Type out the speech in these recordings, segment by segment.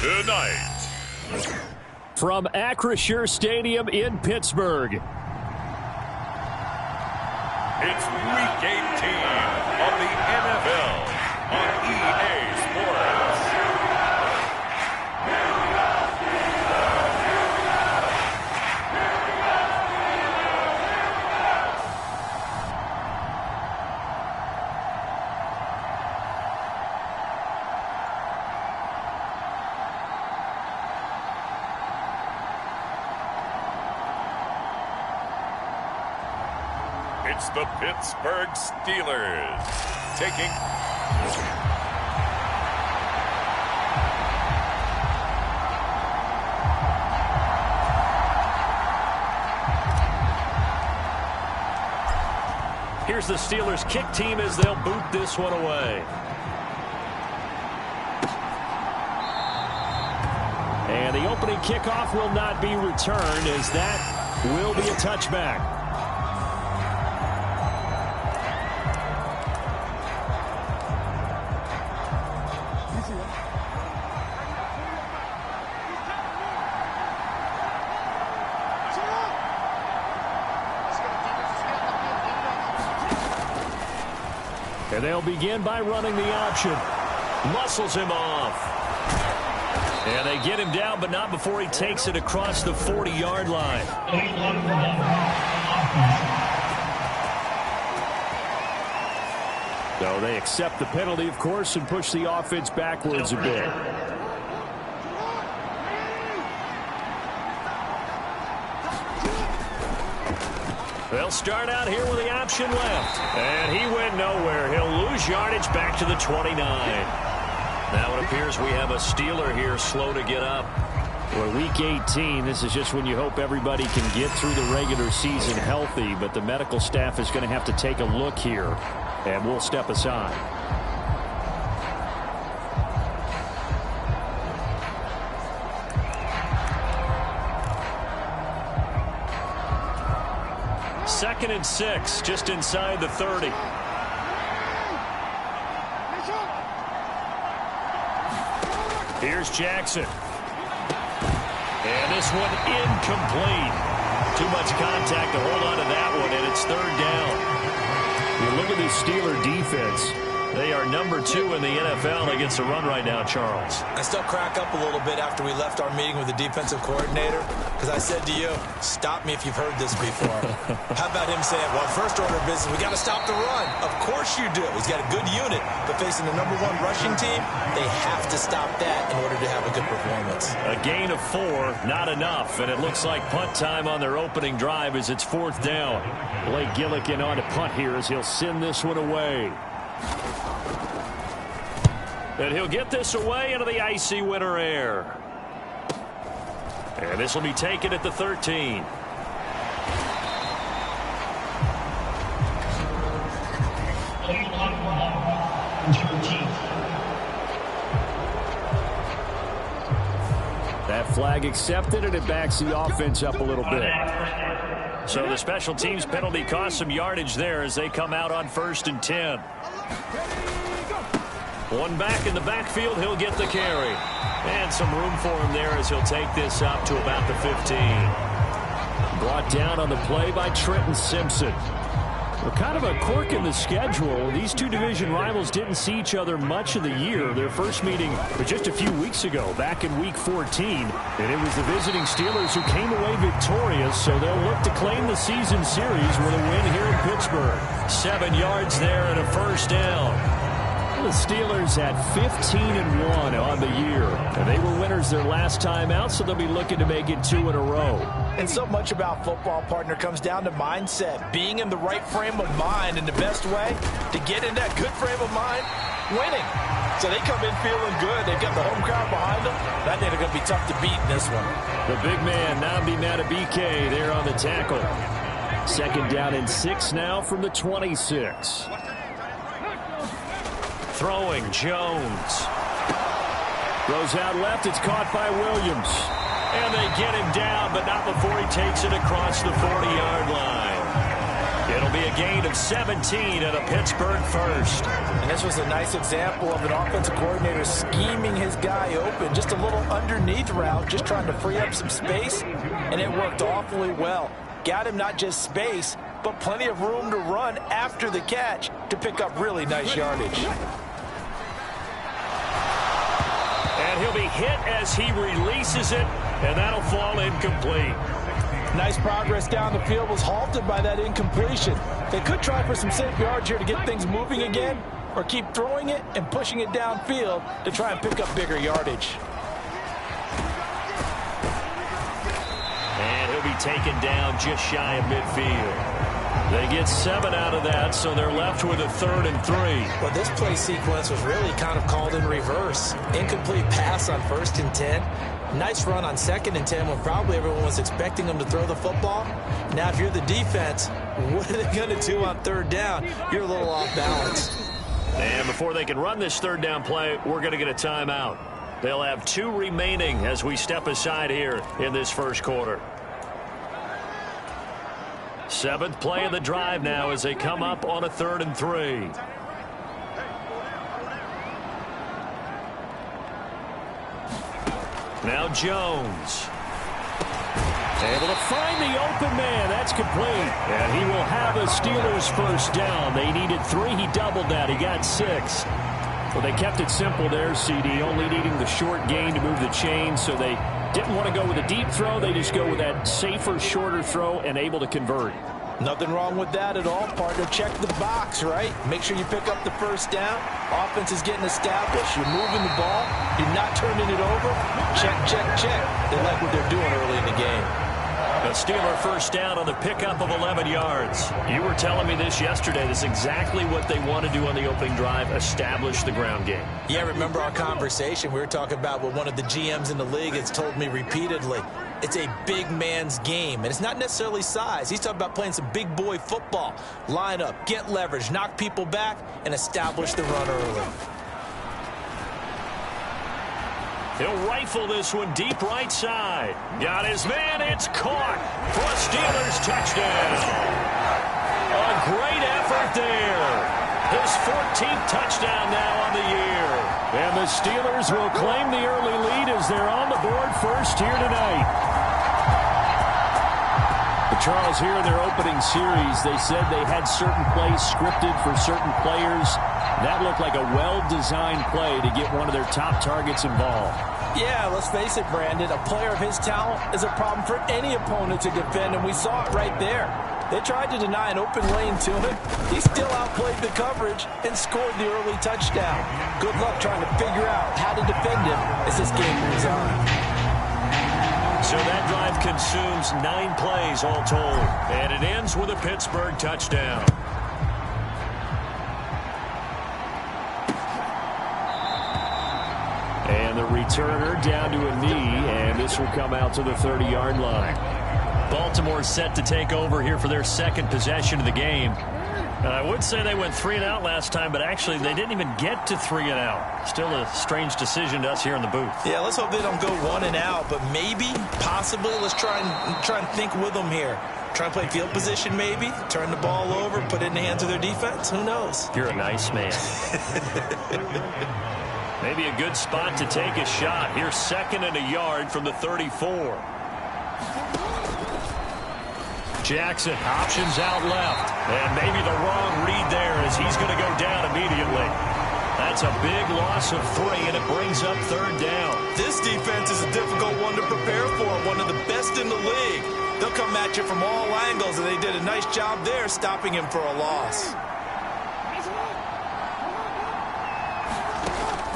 Tonight, from Acrisure Stadium in Pittsburgh, it's Week 18 of the NFL on EA Sports. It's the Pittsburgh Steelers taking here's the Steelers kick team as they'll boot this one away. And the opening kickoff will not be returned, as that will be a touchback. And they'll begin by running the option. Muscles him off. And they get him down, but not before he takes it across the 40-yard line. So they accept the penalty, of course, and push the offense backwards a bit. They'll start out here with the option left. And he went nowhere. He'll lose yardage back to the 29. Now it appears we have a Steeler here slow to get up. Well, Week 18, this is just when you hope everybody can get through the regular season healthy, but the medical staff is going to have to take a look here, and we'll step aside. Second and 6, just inside the 30. Here's Jackson. And this one incomplete. Too much contact to hold on to that one, and it's third down. You look at this Steeler defense. They are number 2 in the NFL against the run right now, Charles. I still crack up a little bit after we left our meeting with the defensive coordinator, because I said to you, stop me if you've heard this before. How about him saying, well, first order of business, we got to stop the run. Of course you do. He's got a good unit, but facing the number 1 rushing team, they have to stop that in order to have a good performance. A gain of 4, not enough, and it looks like punt time on their opening drive as it's 4th down. Blake Gillikin on to punt here as he'll send this one away. And he'll get this away into the icy winter air. And this will be taken at the 13. That flag accepted, and it backs the offense up a little bit. So the special teams penalty cost some yardage there as they come out on 1st and 10. One back in the backfield, he'll get the carry. And some room for him there as he'll take this up to about the 15. Brought down on the play by Trenton Simpson. Well, kind of a quirk in the schedule. These two division rivals didn't see each other much of the year. Their first meeting was just a few weeks ago, back in Week 14. And it was the visiting Steelers who came away victorious, so they'll look to claim the season series with a win here in Pittsburgh. 7 yards there and a first down. The Steelers had 15-1 on the year. And they were winners their last time out, so they'll be looking to make it 2 in a row. And so much about football, partner, comes down to mindset. Being in the right frame of mind, and the best way to get in that good frame of mind, winning. So they come in feeling good. They've got the home crowd behind them. I think they're going to be tough to beat in this one. The big man, Nnamdi Madubuike, there on the tackle. 2nd down and 6 now from the 26. Throwing, Jones. Throws out left, it's caught by Williams. And they get him down, but not before he takes it across the 40-yard line. It'll be a gain of 17 and a Pittsburgh first. And this was a nice example of an offensive coordinator scheming his guy open. Just a little underneath route, just trying to free up some space, and it worked awfully well. Got him not just space, but plenty of room to run after the catch to pick up really nice yardage. And he'll be hit as he releases it, and that'll fall incomplete. Nice progress down the field, was halted by that incompletion. They could try for some safe yards here to get things moving again, or keep throwing it and pushing it downfield to try and pick up bigger yardage. And he'll be taken down just shy of midfield. They get 7 out of that, so they're left with a 3rd and 3. Well, this play sequence was really kind of called in reverse. Incomplete pass on 1st and 10. Nice run on 2nd and 10 when probably everyone was expecting them to throw the football. Now, if you're the defense, what are they going to do on 3rd down? You're a little off balance. And before they can run this 3rd down play, we're going to get a timeout. They'll have 2 remaining as we step aside here in this first quarter. 7th play of the drive now as they come up on a 3rd and 3. Now Jones. Able to find the open man. That's complete. And he will have a Steelers first down. They needed 3. He doubled that. He got 6. Well, they kept it simple there, CD, only needing the short gain to move the chain, so they didn't want to go with a deep throw. They just go with that safer, shorter throw and able to convert. Nothing wrong with that at all, partner. Check the box, right? Make sure you pick up the first down. Offense is getting established. You're moving the ball. You're not turning it over. Check, check, check. They like what they're doing early in the game. A Steeler first down on the pickup of 11 yards. You were telling me this yesterday. This is exactly what they want to do on the opening drive, establish the ground game. Yeah, remember our conversation? We were talking about what one of the GMs in the league has told me repeatedly. It's a big man's game, and it's not necessarily size. He's talking about playing some big boy football. Line up, get leverage, knock people back, and establish the run early. He'll rifle this one deep right side. Got his man. It's caught for a Steelers touchdown. A great effort there. His 14th touchdown now on the year. And the Steelers will claim the early lead as they're on the board first here tonight. Charles, here in their opening series, they said they had certain plays scripted for certain players. That looked like a well-designed play to get one of their top targets involved. Yeah, let's face it, Brandon. A player of his talent is a problem for any opponent to defend, and we saw it right there. They tried to deny an open lane to him. He still outplayed the coverage and scored the early touchdown. Good luck trying to figure out how to defend him as this game moves on. So that drive consumes 9 plays all told, and it ends with a Pittsburgh touchdown. And the returner down to a knee, and this will come out to the 30-yard line. Baltimore set to take over here for their second possession of the game. I would say they went 3 and out last time, but actually they didn't even get to 3 and out. Still a strange decision to us here in the booth. Yeah, let's hope they don't go 1 and out, but maybe, possibly, let's try and think with them here. Try and play field position maybe, turn the ball over, put it in the hands of their defense. Who knows? You're a nice man. Maybe a good spot to take a shot. Here's 2nd and a yard from the 34. Jackson options out left. And maybe the wrong read there as he's going to go down immediately. That's a big loss of 3, and it brings up 3rd down. This defense is a difficult one to prepare for, one of the best in the league. They'll come at you from all angles, and they did a nice job there stopping him for a loss.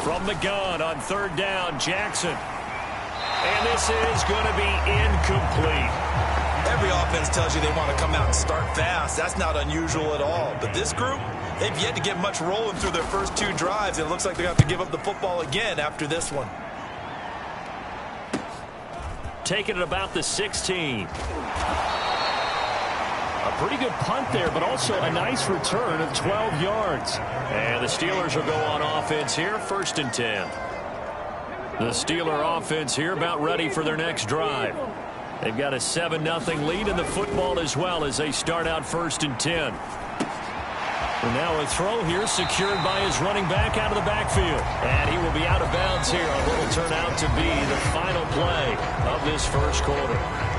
From the gun on 3rd down, Jackson. And this is going to be incomplete. Every offense tells you they want to come out and start fast. That's not unusual at all. But this group, they've yet to get much rolling through their first 2 drives. It looks like they're going to have to give up the football again after this one. Taking it about the 16. A pretty good punt there, but also a nice return of 12 yards. And the Steelers will go on offense here, 1st and 10. The Steeler offense here about ready for their next drive. They've got a 7-0 lead in the football as well as they start out 1st and 10. And now a throw here secured by his running back out of the backfield. And he will be out of bounds here on what will turn out to be the final play of this first quarter.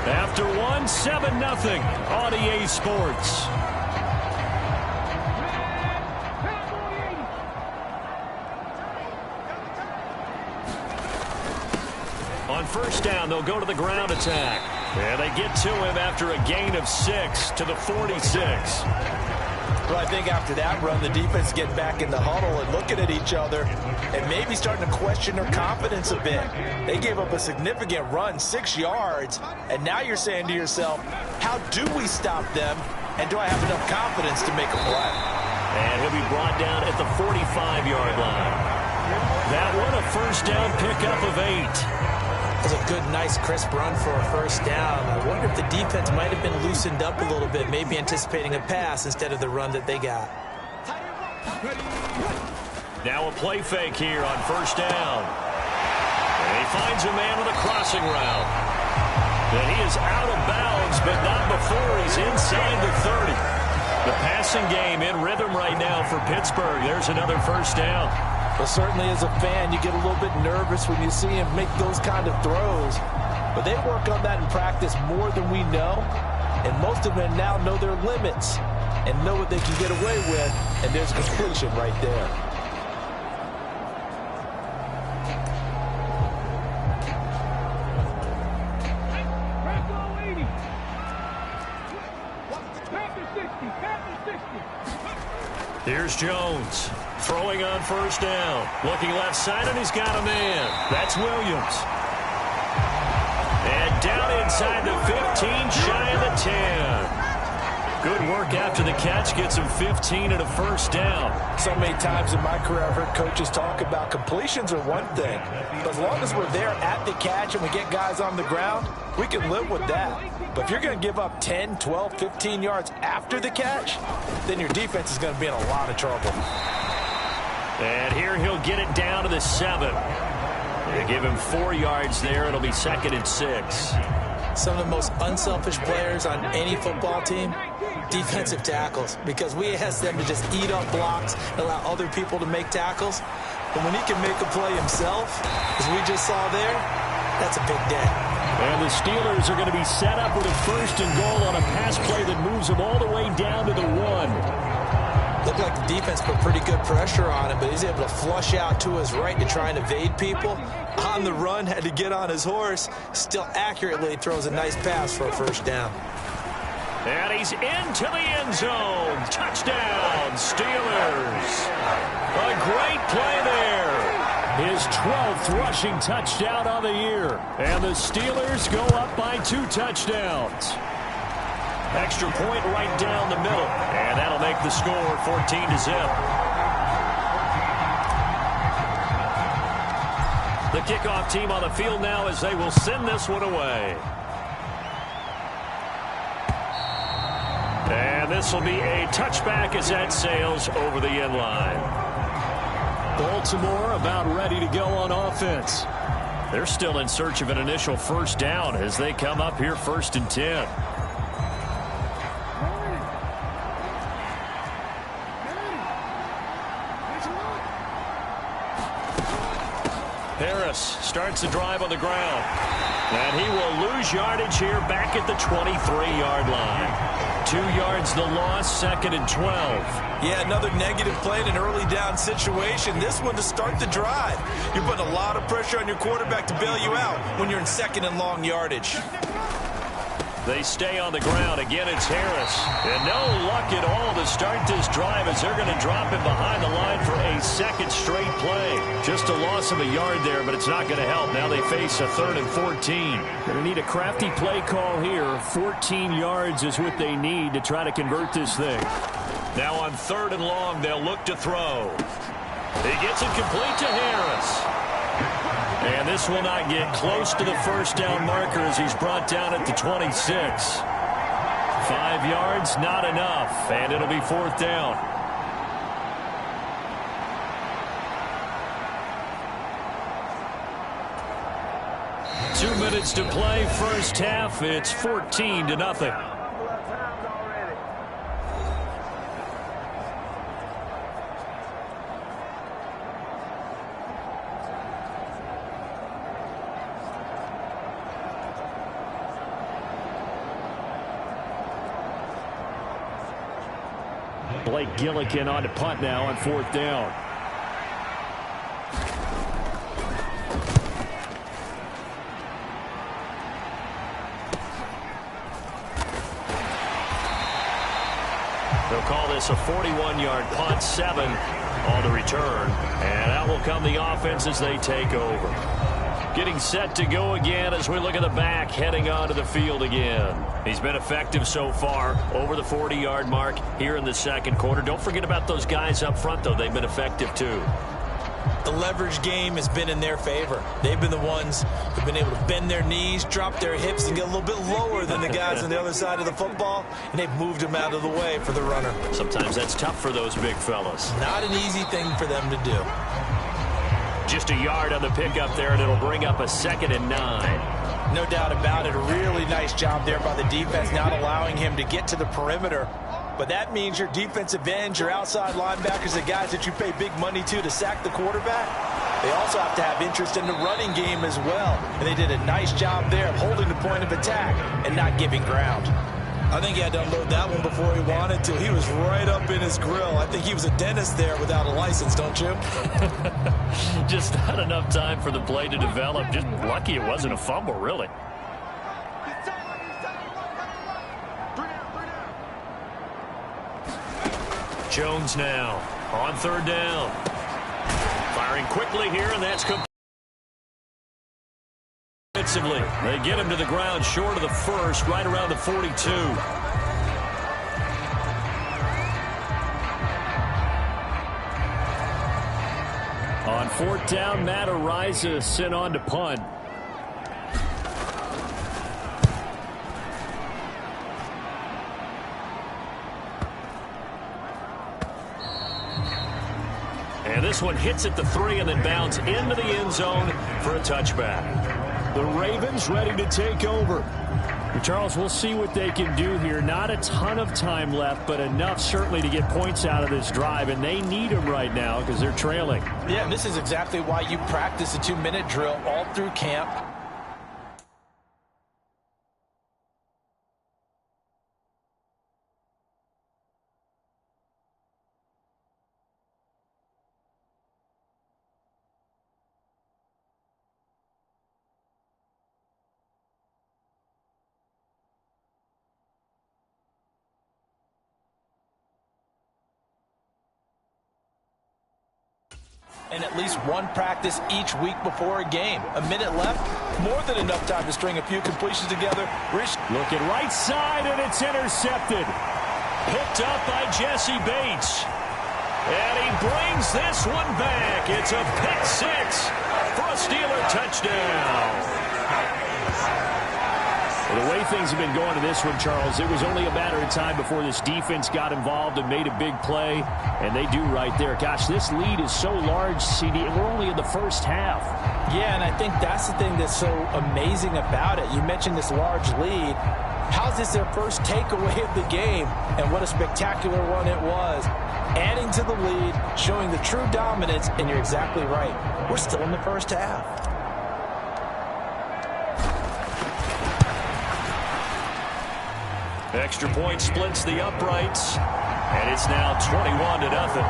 After 7-0 on EA Sports. On 1st down, they'll go to the ground attack. And they get to him after a gain of 6 to the 46. Well, I think after that run, the defense get back in the huddle and looking at each other and maybe starting to question their confidence a bit. They gave up a significant run, 6 yards, and now you're saying to yourself, how do we stop them, and do I have enough confidence to make a play? And he'll be brought down at the 45-yard line. That one a 1st down pickup of 8. That was a good, nice, crisp run for a 1st down. I wonder if the defense might have been loosened up a little bit, maybe anticipating a pass instead of the run that they got. Now a play fake here on 1st down. And he finds a man with a crossing route. And he is out of bounds, but not before he's inside the 30. The passing game in rhythm right now for Pittsburgh. There's another 1st down. Well, certainly as a fan, you get a little bit nervous when you see him make those kind of throws. But they work on that in practice more than we know. And most of them now know their limits and know what they can get away with. And there's completion right there. Here's Jones. Throwing on 1st down. Looking left side, and he's got a man. That's Williams. And down inside the 15, shy of the 10. Good work after the catch. Gets him 15 and a 1st down. So many times in my career, I've heard coaches talk about completions are one thing. But as long as we're there at the catch and we get guys on the ground, we can live with that. But if you're going to give up 10, 12, 15 yards after the catch, then your defense is going to be in a lot of trouble. And here he'll get it down to the 7. They give him 4 yards there. It'll be 2nd and 6. Some of the most unselfish players on any football team, defensive tackles, because we ask them to just eat up blocks and allow other people to make tackles. But when he can make a play himself, as we just saw there, that's a big day. And the Steelers are going to be set up with a 1st and goal on a pass play that moves them all the way down to the 1. Looked like the defense put pretty good pressure on him, but he's able to flush out to his right to try and evade people. On the run, had to get on his horse. Still accurately throws a nice pass for a 1st down. And he's into the end zone. Touchdown, Steelers. A great play there. His 12th rushing touchdown on the year. And the Steelers go up by 2 touchdowns. Extra point right down the middle. And that'll make the score 14-0. The kickoff team on the field now as they will send this one away. And this will be a touchback as that sails over the end line. Baltimore about ready to go on offense. They're still in search of an initial 1st down as they come up here 1st and 10. Harris starts the drive on the ground. And he will lose yardage here back at the 23-yard line. 2 yards the loss, 2nd and 12. Yeah, another negative play in an early down situation. This one to start the drive. You're putting a lot of pressure on your quarterback to bail you out when you're in 2nd and long yardage. They stay on the ground. Again, it's Harris. And no luck at all to start this drive as they're going to drop him behind the line for a 2nd straight play. Just a loss of a yard there, but it's not going to help. Now they face a 3rd and 14. Going to need a crafty play call here. 14 yards is what they need to try to convert this thing. Now on 3rd and long, they'll look to throw. He gets it complete to Harris. And this will not get close to the 1st down marker as he's brought down at the 26. 5 yards, not enough, and it'll be 4th down. 2 minutes to play, first half. It's 14-0. Blake Gillikin on to punt now on 4th down. They'll call this a 41-yard punt, 7 on the return. And out will come the offense as they take over. Getting set to go again as we look at the back, heading onto the field again. He's been effective so far, over the 40-yard mark here in the second quarter. Don't forget about those guys up front, though. They've been effective, too. The leverage game has been in their favor. They've been the ones who've been able to bend their knees, drop their hips, and get a little bit lower than the guys on the other side of the football, and they've moved them out of the way for the runner. Sometimes that's tough for those big fellas. Not an easy thing for them to do. Just a yard on the pickup there, and it'll bring up a 2nd and 9. No doubt about it. A really nice job there by the defense, not allowing him to get to the perimeter. But that means your defensive ends, your outside linebackers, the guys that you pay big money to sack the quarterback, they also have to have interest in the running game as well. And they did a nice job there of holding the point of attack and not giving ground. I think he had to unload that one before he wanted to. He was right up in his grill. I think he was a dentist there without a license, don't you? Just not enough time for the play to develop. Just lucky it wasn't a fumble, really. Jones now on 3rd down. Firing quickly here, and that's complete. They get him to the ground short of the first, right around the 42. On 4th down, Matt Ariza sent on to punt. And this one hits at the 3 and then bounds into the end zone for a touchback. The Ravens ready to take over. Charles, we'll see what they can do here. Not a ton of time left, but enough certainly to get points out of this drive, and they need them right now because they're trailing. Yeah, and this is exactly why you practice a 2-minute drill all through camp. And at least one practice each week before a game. A minute left, more than enough time to string a few completions together. Looking right side, and it's intercepted. Picked up by Jesse Bates. And he brings this one back. It's a pick 6 for a Steeler touchdown. Well, the way things have been going to this one, Charles, it was only a matter of time before this defense got involved and made a big play, and they do right there. Gosh, this lead is so large, CD, and we're only in the first half. Yeah, and I think that's the thing that's so amazing about it. You mentioned this large lead. How's this their first takeaway of the game? And what a spectacular one it was. Adding to the lead, showing the true dominance, and you're exactly right. We're still in the first half. Extra point splits the uprights, and it's now 21-0. A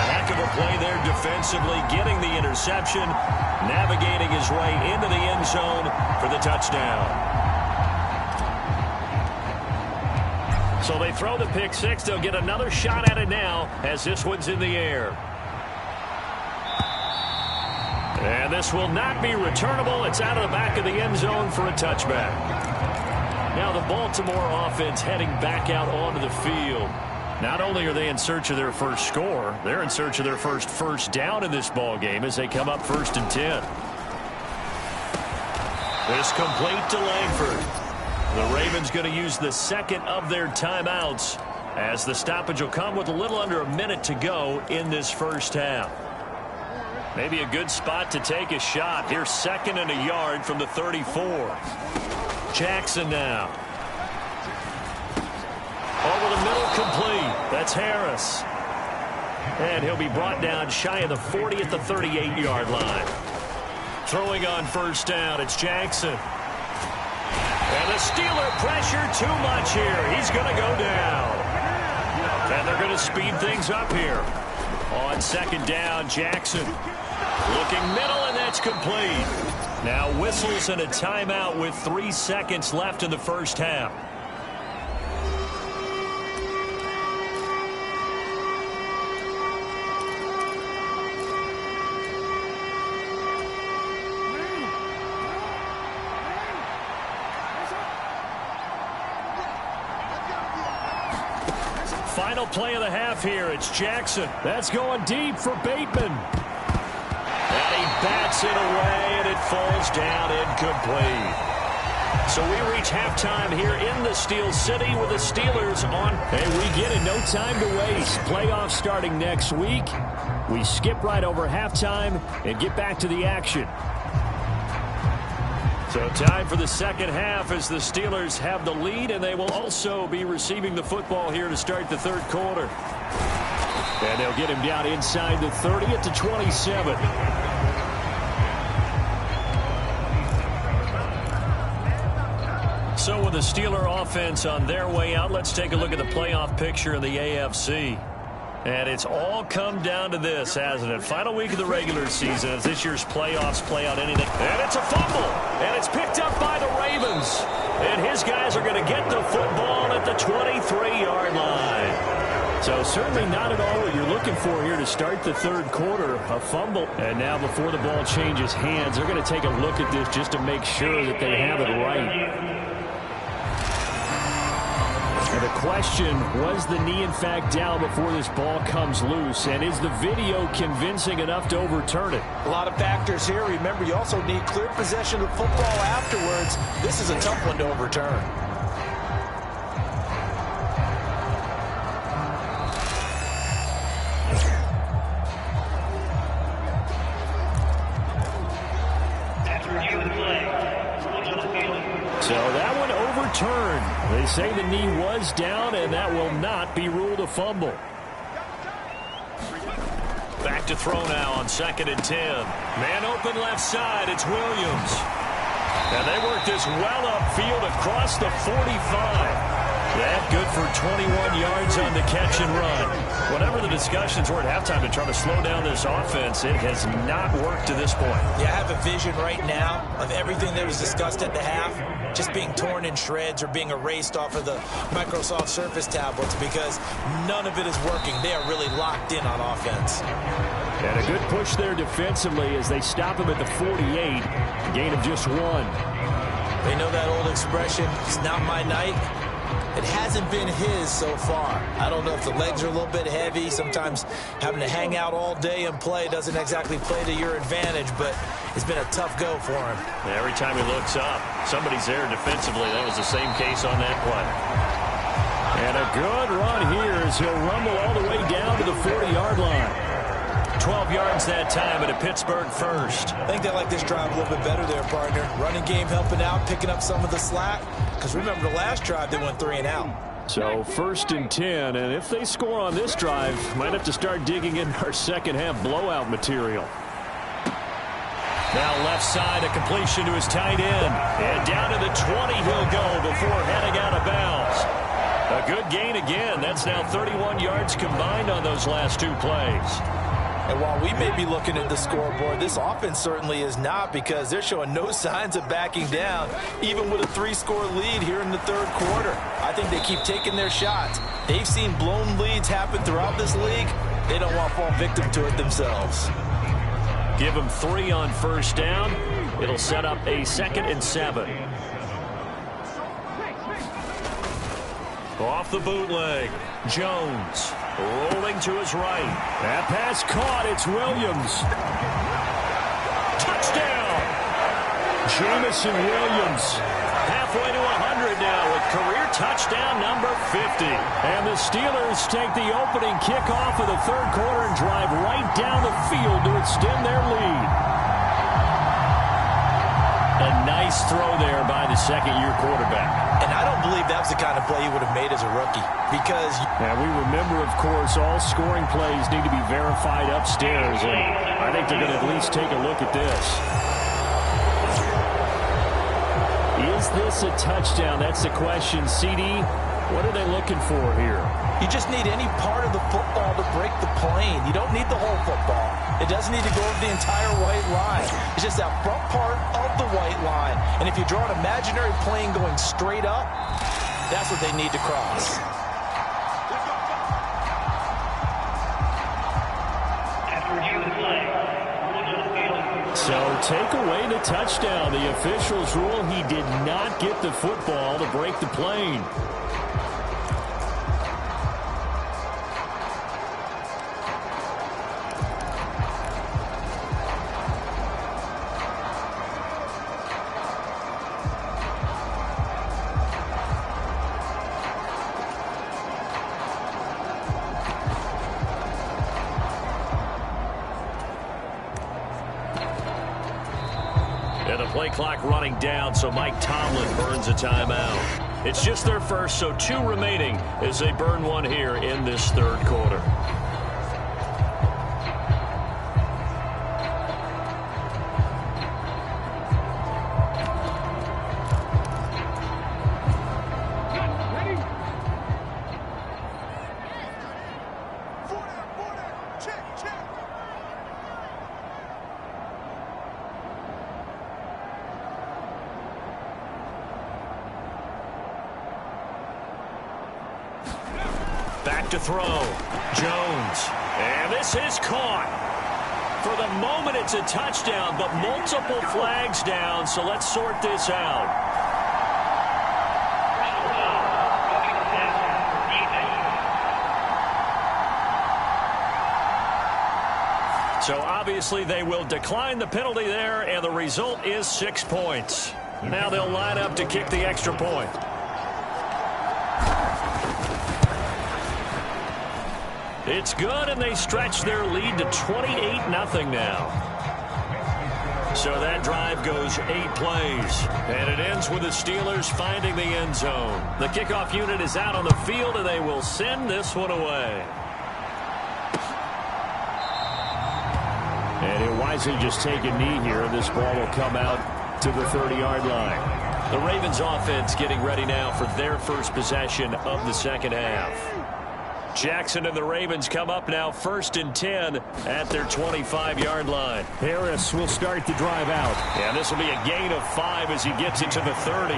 heck of a play there defensively, getting the interception, navigating his way into the end zone for the touchdown. So they throw the pick 6. They'll get another shot at it now as this one's in the air. And this will not be returnable. It's out of the back of the end zone for a touchback. Now the Baltimore offense heading back out onto the field. Not only are they in search of their first score, they're in search of their first down in this ball game as they come up 1st and 10. This complete to Langford. The Ravens going to use the second of their timeouts as the stoppage will come with a little under a minute to go in this first half. Maybe a good spot to take a shot. Here's 2nd and a yard from the 34. Jackson now. Over the middle, complete. That's Harris. And he'll be brought down shy of the 40 at the 38-yard line. Throwing on 1st down, it's Jackson. And the Steeler pressure too much here. He's going to go down. And they're going to speed things up here. On 2nd down, Jackson. Looking middle, and that's complete. Now whistles and a timeout with 3 seconds left in the 1st half. Final play of the half here. It's Jackson. That's going deep for Bateman. And he bats it away, and it falls down incomplete. So we reach halftime here in the Steel City with the Steelers on. Hey, we get it. No time to waste. Playoffs starting next week. We skip right over halftime and get back to the action. So time for the 2nd half as the Steelers have the lead, and they will also be receiving the football here to start the 3rd quarter. And they'll get him down inside the 30 at the 27. So with the Steeler offense on their way out, let's take a look at the playoff picture in the AFC. And it's all come down to this, hasn't it? Final week of the regular season as this year's playoffs play out anything. And it's a fumble. And it's picked up by the Ravens. And his guys are going to get the football at the 23-yard line. So certainly not at all what you're looking for here to start the 3rd quarter. A fumble. And now before the ball changes hands, they're going to take a look at this just to make sure that they have it right. And the question, was the knee in fact down before this ball comes loose? And is the video convincing enough to overturn it? A lot of factors here. Remember, you also need clear possession of football afterwards. This is a tough one to overturn. So that one overturned. They say the knee was down, and that will not be ruled a fumble. Back to throw now on 2nd and 10. Man open left side, it's Williams. And they work this well upfield across the 45. That good for 21 yards on the catch and run. Whatever the discussions were at halftime to try to slow down this offense, it has not worked to this point. Yeah, I have a vision right now of everything that was discussed at the half just being torn in shreds or being erased off of the Microsoft Surface tablets because none of it is working. They are really locked in on offense. And a good push there defensively as they stop him at the 48. A gain of just 1. They know that old expression, it's not my night. It hasn't been his so far. I don't know if the legs are a little bit heavy. Sometimes having to hang out all day and play doesn't exactly play to your advantage, but it's been a tough go for him. Every time he looks up, somebody's there defensively. That was the same case on that play. And a good run here as he'll rumble all the way down to the 40-yard line. 12 yards that time at a Pittsburgh first. I think they like this drive a little bit better there, partner. Running game helping out, picking up some of the slack. Because remember the last drive, they went 3 and out. So 1st and 10, and if they score on this drive, might have to start digging in our 2nd half blowout material. Now left side, a completion to his tight end. And down to the 20 he'll go before heading out of bounds. A good gain again. That's now 31 yards combined on those last 2 plays. And while we may be looking at the scoreboard, this offense certainly is not because they're showing no signs of backing down, even with a 3-score lead here in the 3rd quarter. I think they keep taking their shots. They've seen blown leads happen throughout this league. They don't want to fall victim to it themselves. Give them 3 on 1st down. It'll set up a 2nd and 7. Off the bootleg, Jones rolling to his right. That pass caught, it's Williams. Touchdown! Jamison Williams, half halfway to 100 now with career touchdown number 50. And the Steelers take the opening kickoff of the third quarter and drive right down the field to extend their lead. A nice throw there by the second-year quarterback. And I don't believe that was the kind of play he would have made as a rookie. Because and we remember, of course, all scoring plays need to be verified upstairs. And I think they're going to at least take a look at this. Is this a touchdown? That's the question. CD, what are they looking for here? You just need any part of the football to break the plane. You don't need the whole football. It doesn't need to go over the entire white line. It's just that front part of the white line. And if you draw an imaginary plane going straight up, that's what they need to cross. So take away the touchdown. The officials rule he did not get the football to break the plane. And the play clock running down, so Mike Tomlin burns a timeout. It's just their first, so 2 remaining as they burn one here in this third quarter. Back to throw. Jones. And this is caught. For the moment, it's a touchdown, but multiple flags down, so let's sort this out. So obviously they will decline the penalty there, and the result is 6 points. Now they'll line up to kick the extra point. It's good, and they stretch their lead to 28-0 now. So that drive goes 8 plays, and it ends with the Steelers finding the end zone. The kickoff unit is out on the field, and they will send this one away. And he'll wisely just take a knee here, and this ball will come out to the 30-yard line. The Ravens offense getting ready now for their first possession of the second half. Jackson and the Ravens come up now 1st and 10 at their 25-yard line. Harris will start the drive out. And this will be a gain of 5 as he gets it to the 30.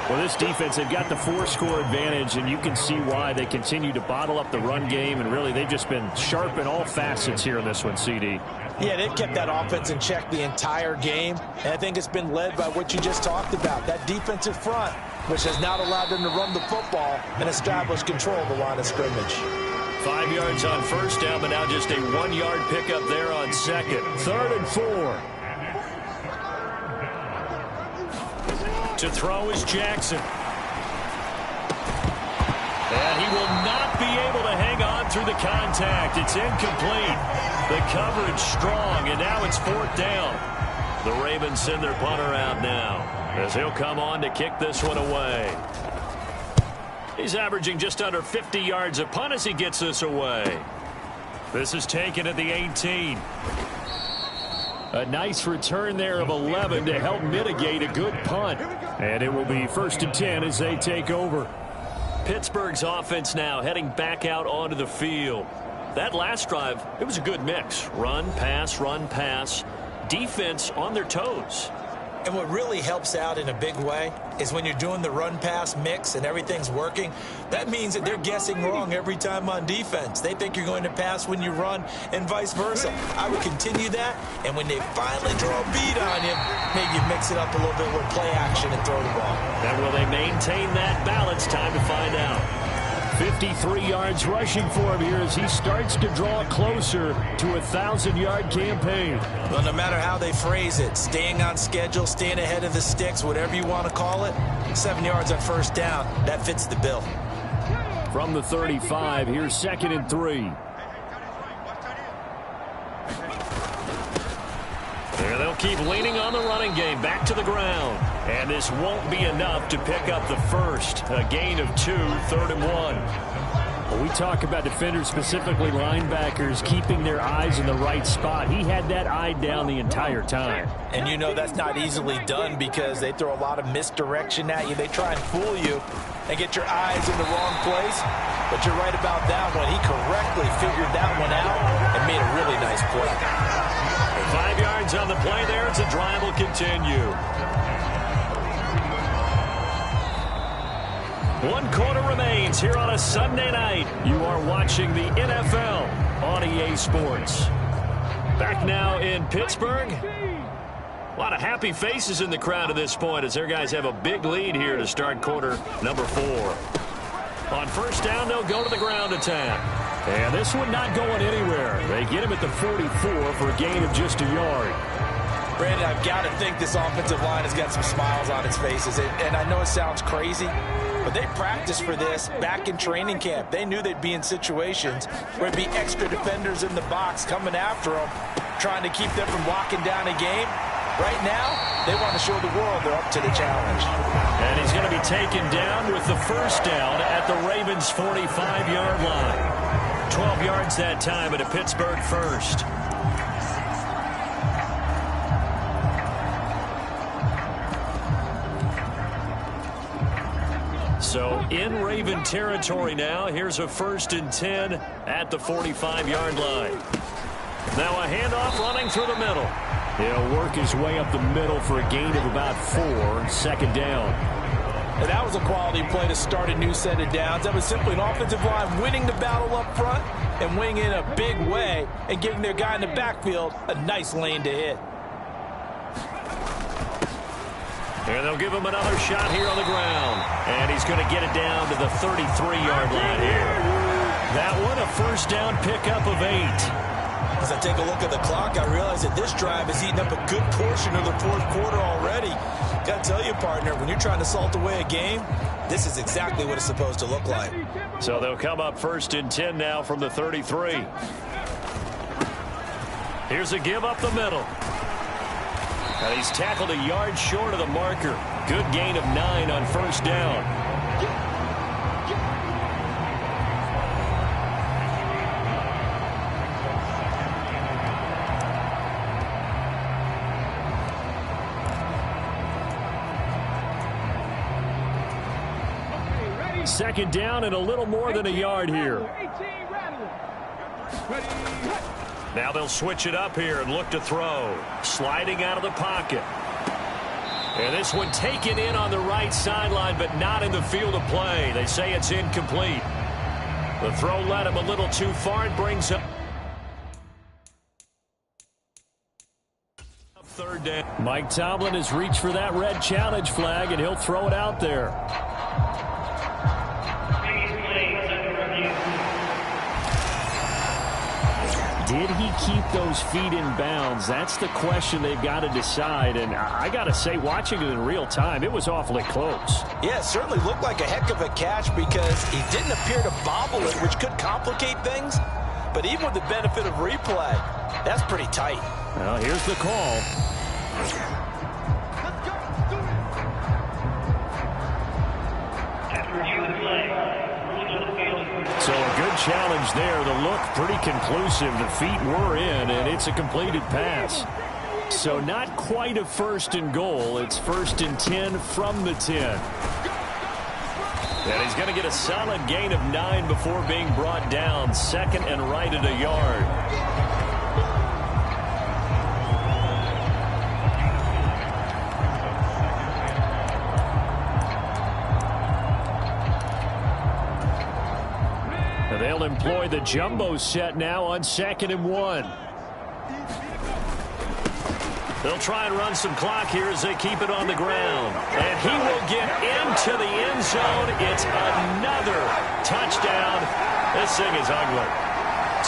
Well, this defense, they've got the 4-score advantage, and you can see why they continue to bottle up the run game, and really they've just been sharp in all facets here in this one, CD. Yeah, they've kept that offense in check the entire game, and I think it's been led by what you just talked about, that defensive front, which has not allowed them to run the football and establish control of the line of scrimmage. 5 yards on first down, but now just a 1-yard pickup there on second. 3rd and 4. To throw is Jackson. And he will not be able to hang on through the contact. It's incomplete. The coverage strong, and now it's 4th down. The Ravens send their punter out now, as he'll come on to kick this one away. He's averaging just under 50 yards a punt as he gets this away. This is taken at the 18. A nice return there of 11 to help mitigate a good punt. And it will be 1st and 10 as they take over. Pittsburgh's offense now heading back out onto the field. That last drive, it was a good mix. Run, pass, defense on their toes. And what really helps out in a big way is when you're doing the run-pass mix and everything's working, that means that they're guessing wrong every time on defense. They think you're going to pass when you run and vice versa. I would continue that, and when they finally draw a beat on you, maybe mix it up a little bit with play action and throw the ball. And will they maintain that balance? Time to find out. 53 yards rushing for him here as he starts to draw closer to a 1,000-yard campaign. Well, no matter how they phrase it, staying on schedule, staying ahead of the sticks, whatever you want to call it, 7 yards on first down, that fits the bill. From the 35, here's 2nd and 3. There they'll keep leaning on the running game, back to the ground. And this won't be enough to pick up the first. A gain of 2, 3rd and 1. Well, we talk about defenders, specifically linebackers, keeping their eyes in the right spot. He had that eye down the entire time. And you know that's not easily done because they throw a lot of misdirection at you. They try and fool you and get your eyes in the wrong place. But you're right about that one. He correctly figured that one out and made a really nice play. 5 yards on the play there as the drive will continue. 1 quarter remains here on a Sunday night. You are watching the NFL on EA Sports. Back now in Pittsburgh. A lot of happy faces in the crowd at this point as their guys have a big lead here to start quarter number 4. On first down, they'll go to the ground attack. And this one not going anywhere. They get him at the 44 for a gain of just a yard. Brandon, I've got to think this offensive line has got some smiles on its faces. And I know it sounds crazy, but they practiced for this back in training camp. They knew they'd be in situations where there'd be extra defenders in the box coming after them, trying to keep them from locking down a game. Right now, they want to show the world they're up to the challenge. And he's going to be taken down with the first down at the Ravens' 45-yard line. 12 yards that time at a Pittsburgh first. So in Raven territory now. Here's a 1st and 10 at the 45-yard line. Now a handoff running through the middle. He'll work his way up the middle for a gain of about 4, 2nd down. And that was a quality play to start a new set of downs. That was simply an offensive line winning the battle up front and winning in a big way and giving their guy in the backfield a nice lane to hit. And they'll give him another shot here on the ground. And he's going to get it down to the 33-yard line here. That one, a first down pickup of 8. As I take a look at the clock, I realize that this drive has eaten up a good portion of the 4th quarter already. Got to tell you, partner, when you're trying to salt away a game, this is exactly what it's supposed to look like. So they'll come up 1st and 10 now from the 33. Here's a give up the middle. And he's tackled a yard short of the marker. Good gain of 9 on first down. Second down and a little more than a yard here. Now they'll switch it up here and look to throw. Sliding out of the pocket. And this one taken in on the right sideline, but not in the field of play. They say it's incomplete. The throw led him a little too far. It brings up 3rd down. Mike Tomlin has reached for that red challenge flag, and he'll throw it out there. Did he keep those feet in bounds? That's the question they've got to decide. And I got to say, watching it in real time, it was awfully close. Yeah, it certainly looked like a heck of a catch because he didn't appear to bobble it, which could complicate things. But even with the benefit of replay, that's pretty tight. Well, here's the call. So a good challenge there. The look pretty conclusive. The feet were in, and it's a completed pass. So not quite a 1st and goal. It's 1st and 10 from the 10. And he's going to get a solid gain of 9 before being brought down. 2nd and right at a yard. They'll employ the jumbo set now on 2nd and 1. They'll try and run some clock here as they keep it on the ground. And he will get into the end zone. It's another touchdown. This thing is ugly.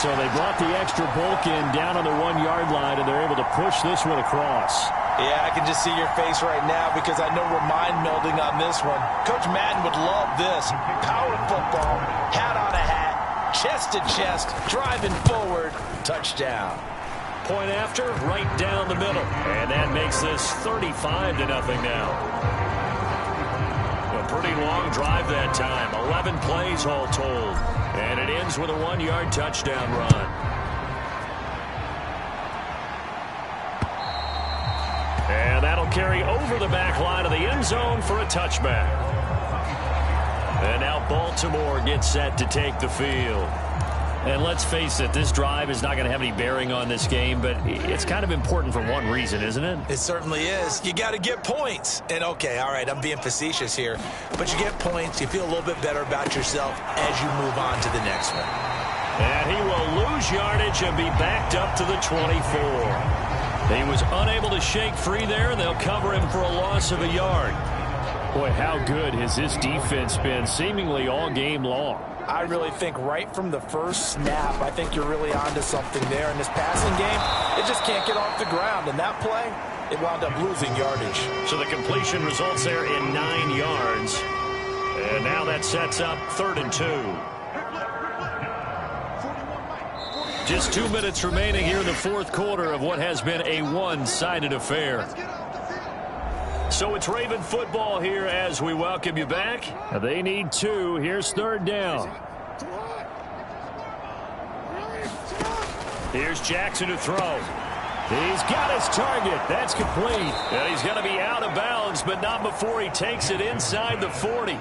So they brought the extra bulk in down on the 1-yard line, and they're able to push this one across. Yeah, I can just see your face right now because I know we're mind melding on this one. Coach Madden would love this. Power football, hat on a hat, chest to chest, driving forward, touchdown. Point after, right down the middle. And that makes this 35-0 now. A pretty long drive that time. 11 plays all told. And it ends with a 1-yard touchdown run. And that'll carry over the back line of the end zone for a touchback. And now Baltimore gets set to take the field. And let's face it, this drive is not going to have any bearing on this game, but it's kind of important for one reason, isn't it? It certainly is. You got to get points. And, okay, all right, I'm being facetious here. But you get points, you feel a little bit better about yourself as you move on to the next one. And he will lose yardage and be backed up to the 24. He was unable to shake free there. They'll cover him for a loss of a yard. Boy, how good has this defense been seemingly all game long? I really think right from the first snap, I think you're really onto something there. In this passing game, it just can't get off the ground. And that play, it wound up losing yardage. So the completion results there in 9 yards. And now that sets up 3rd and 2. Just 2 minutes remaining here in the 4th quarter of what has been a one-sided affair. So it's Raven football here as we welcome you back. They need 2. Here's 3rd down. Here's Jackson to throw. He's got his target. That's complete. And he's going to be out of bounds, but not before he takes it inside the 40.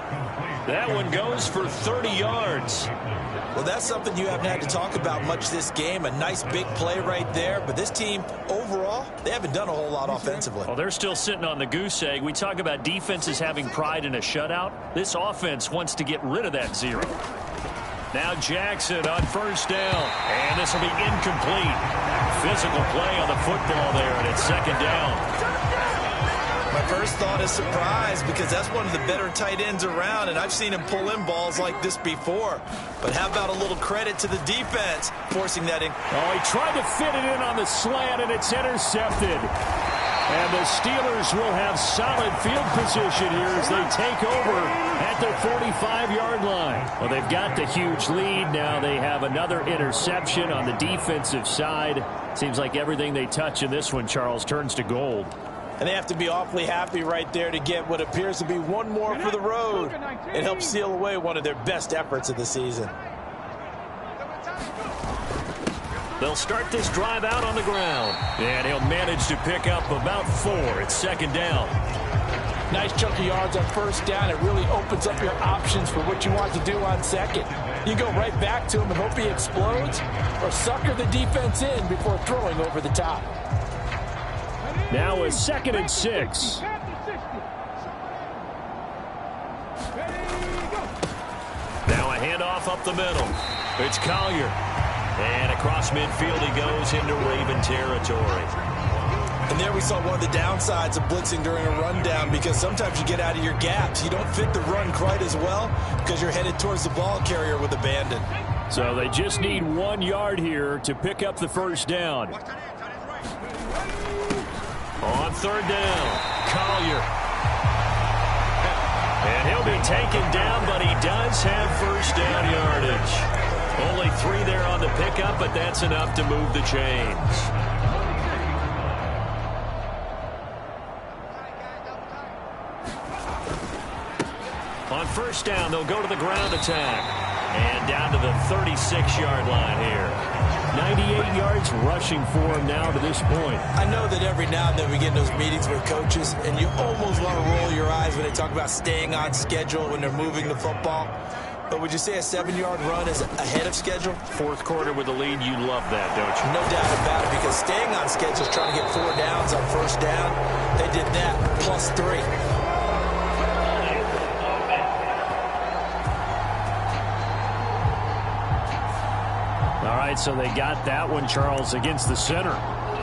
That one goes for 30 yards. Well, that's something you haven't had to talk about much this game. A nice big play right there. But this team, overall, they haven't done a whole lot offensively. Well, they're still sitting on the goose egg. We talk about defenses having pride in a shutout. This offense wants to get rid of that 0. Now Jackson on 1st down. And this will be incomplete. Physical play on the football there, and it's 2nd down. My first thought is surprise because that's one of the better tight ends around, and I've seen him pull in balls like this before. But how about a little credit to the defense forcing that in? Oh, he tried to fit it in on the slant, and it's intercepted. And the Steelers will have solid field position here as they take over at their 45-yard line. Well, they've got the huge lead. Now they have another interception on the defensive side. Seems like everything they touch in this one, Charles, turns to gold. And they have to be awfully happy right there to get what appears to be one more for the road. It helps seal away one of their best efforts of the season. They'll start this drive out on the ground. And he'll manage to pick up about 4. It's 2nd down. Nice chunk of yards on 1st down. It really opens up your options for what you want to do on 2nd. You go right back to him and hope he explodes, or sucker the defense in before throwing over the top. Now a 2nd and 6. Now a handoff up the middle. It's Collier. And across midfield he goes into Raven territory. And there we saw one of the downsides of blitzing during a rundown because sometimes you get out of your gaps. You don't fit the run quite as well because you're headed towards the ball carrier with abandon. So they just need 1 yard here to pick up the 1st down. On 3rd down, Collier. And he'll be taken down, but he does have 1st down yardage. Only 3 there on the pickup, but that's enough to move the chains. On 1st down, they'll go to the ground attack. And down to the 36-yard line here. 98 yards rushing for him now to this point. I know that every now and then we get in those meetings with coaches, and you almost want to roll your eyes when they talk about staying on schedule when they're moving the football. But would you say a 7-yard run is ahead of schedule? 4th quarter with the lead, you love that, don't you? No doubt about it, because staying on schedule is trying to get 4 downs on 1st down. They did that, plus 3. All right, so they got that one, Charles, against the center.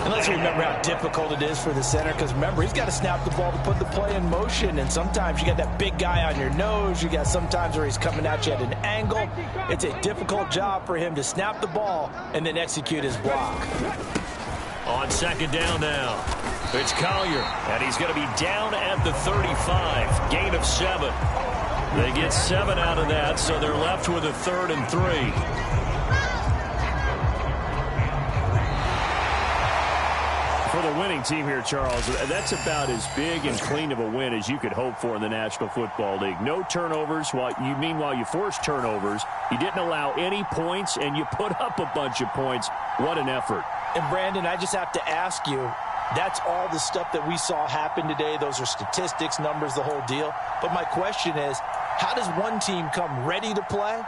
And let's remember how difficult it is for the center, because remember, he's got to snap the ball to put the play in motion, and sometimes you got that big guy on your nose. You got sometimes where he's coming at you at an angle. It's a difficult job for him to snap the ball and then execute his block. On second down now, it's Collier, and he's going to be down at the 35, gain of 7. They get 7 out of that, so they're left with a 3rd and 3. For the winning team here, Charles, that's about as big and clean of a win as you could hope for in the National Football League. No turnovers. Meanwhile, you forced turnovers. You didn't allow any points, and you put up a bunch of points. What an effort. And, Brandon, I just have to ask you, that's all the stuff that we saw happen today. Those are statistics, numbers, the whole deal. But my question is, how does one team come ready to play,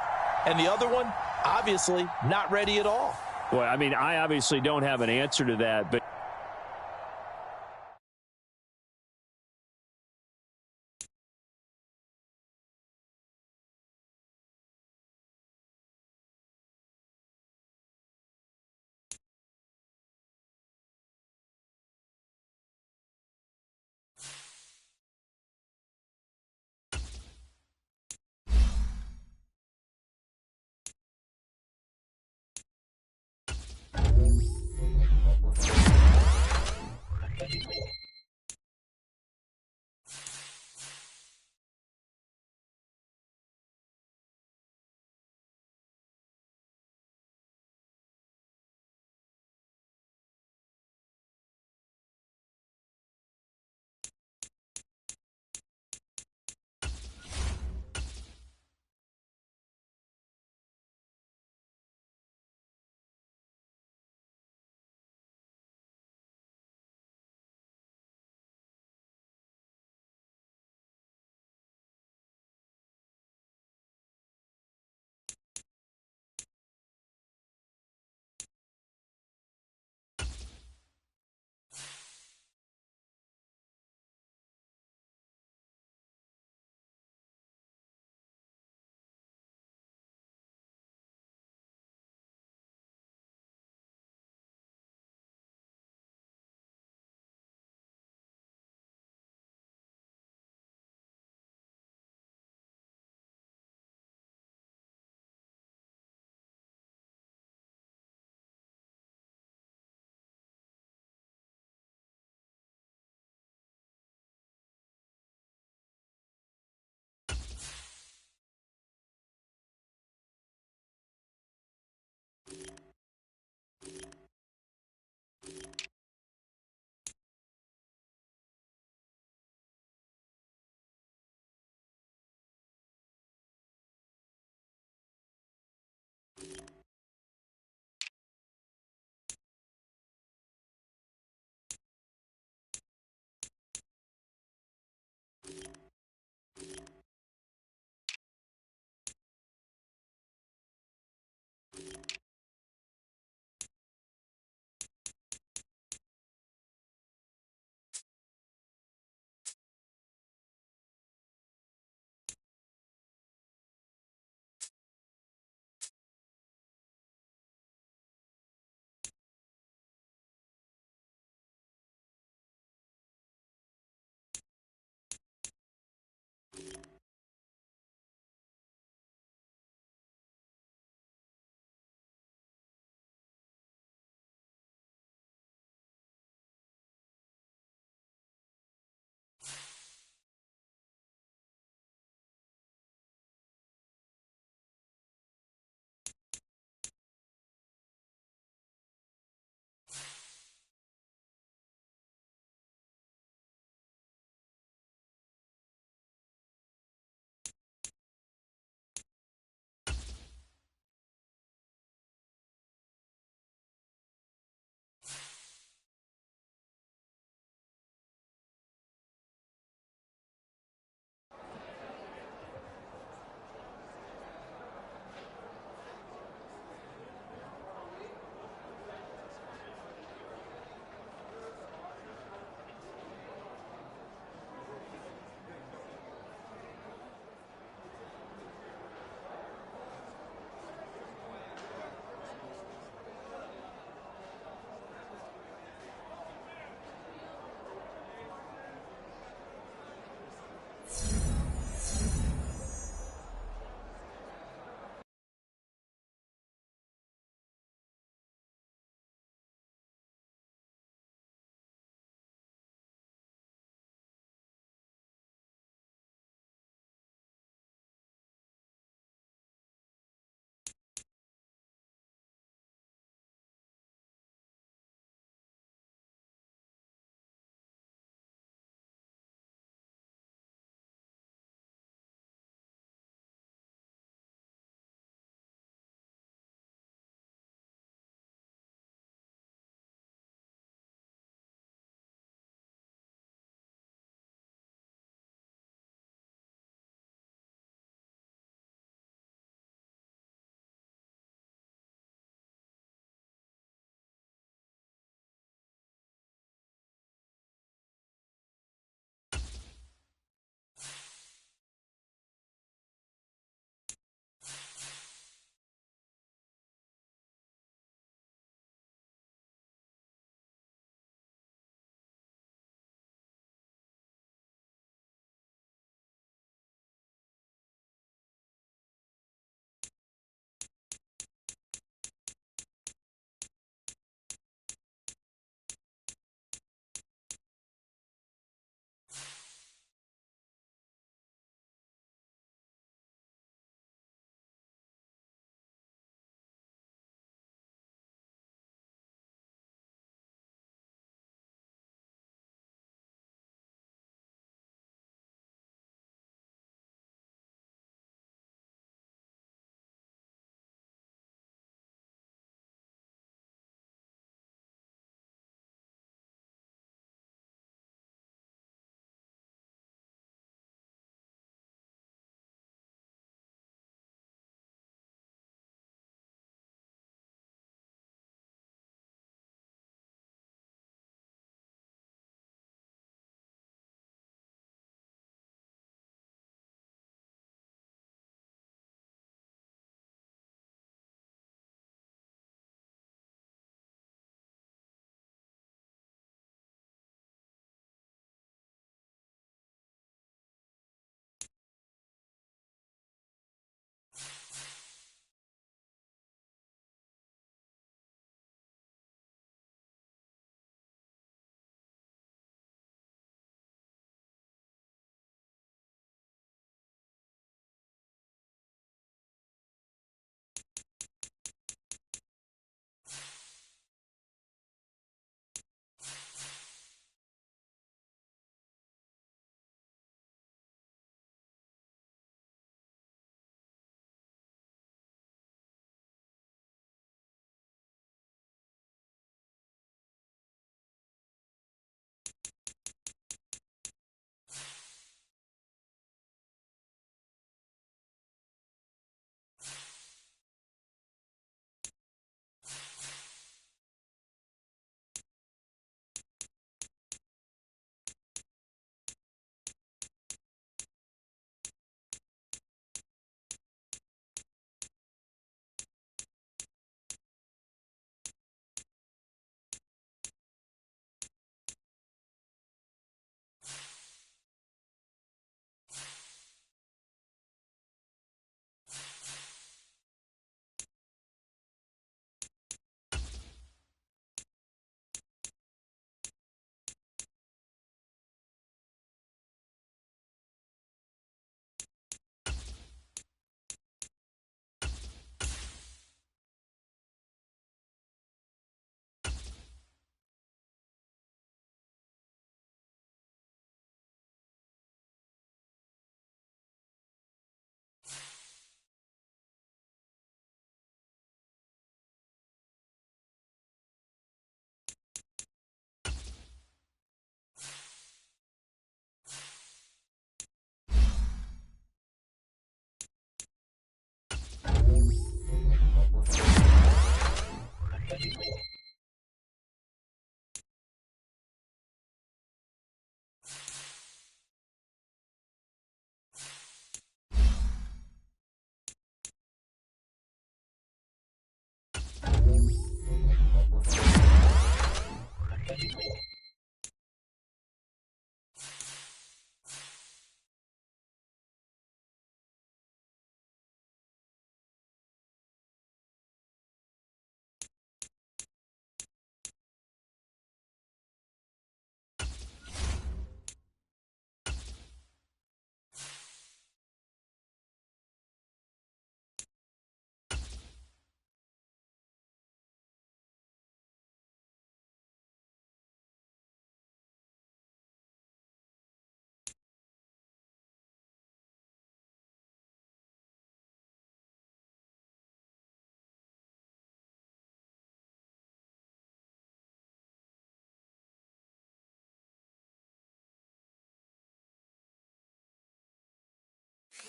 and the other one, obviously, not ready at all? Well, I mean, I obviously don't have an answer to that, but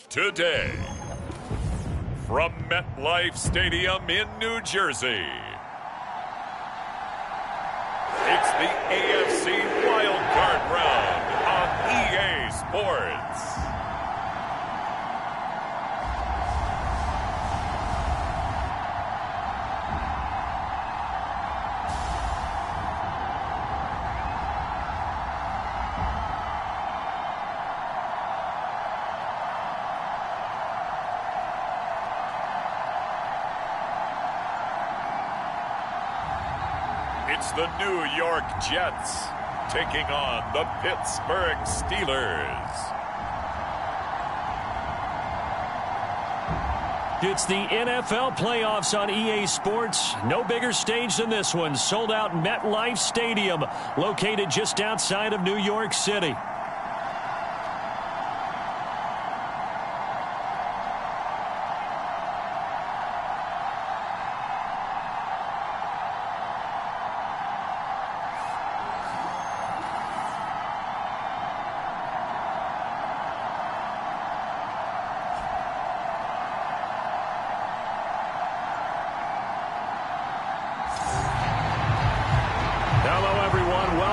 Today, from MetLife Stadium in New Jersey, it's the AFC Wild Card Round on EA Sports. It's the New York Jets taking on the Pittsburgh Steelers. It's the NFL playoffs on EA Sports. No bigger stage than this one. Sold out MetLife Stadium, located just outside of New York City.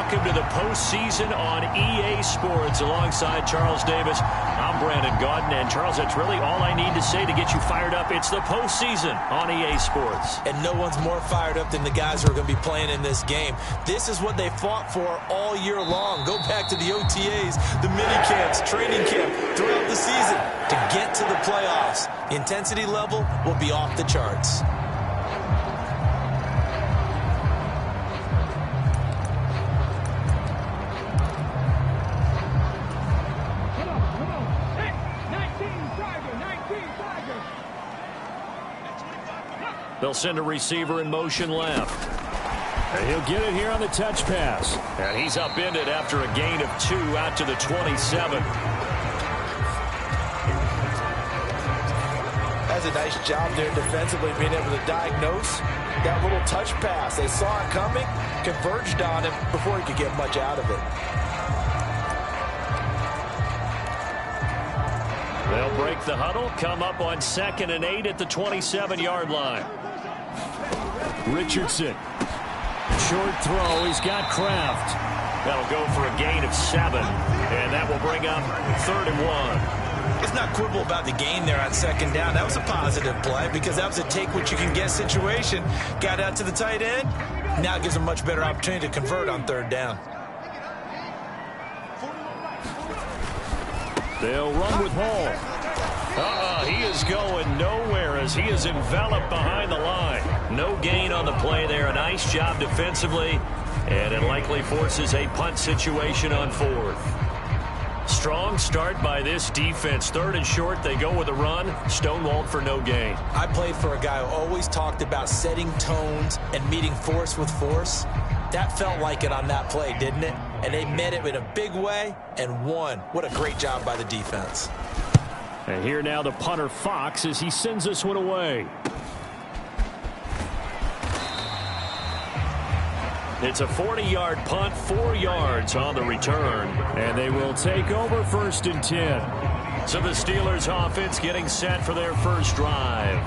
Welcome to the postseason on EA Sports. Alongside Charles Davis, I'm Brandon Gaudin. And Charles, that's really all I need to say to get you fired up. It's the postseason on EA Sports. And no one's more fired up than the guys who are going to be playing in this game. This is what they fought for all year long. Go back to the OTAs, the mini camps, training camp, throughout the season to get to the playoffs. The intensity level will be off the charts. They'll send a receiver in motion left. And he'll get it here on the touch pass. And he's upended after a gain of 2 out to the 27. That's a nice job there defensively, being able to diagnose that little touch pass. They saw it coming, converged on him before he could get much out of it. They'll break the huddle, come up on 2nd and 8 at the 27-yard line. Richardson. Short throw. He's got Kraft. That'll go for a gain of 7. And that will bring up 3rd and 1. Let's not quibble about the gain there on 2nd down. That was a positive play because that was a take-what-you-can-get situation. Got out to the tight end. Now it gives them a much better opportunity to convert on 3rd down. They'll run with Hall. He is going nowhere as he is enveloped behind the line. No gain on the play there. A nice job defensively, and it likely forces a punt situation on 4th. Strong start by this defense. 3rd and short, they go with a run. Stonewalled for no gain. I played for a guy who always talked about setting tones and meeting force with force. That felt like it on that play, didn't it? And they met it in a big way and won. What a great job by the defense. And here now the punter Fox as he sends this one away. It's a 40-yard punt, 4 yards on the return. And they will take over 1st and 10. So the Steelers offense getting set for their first drive.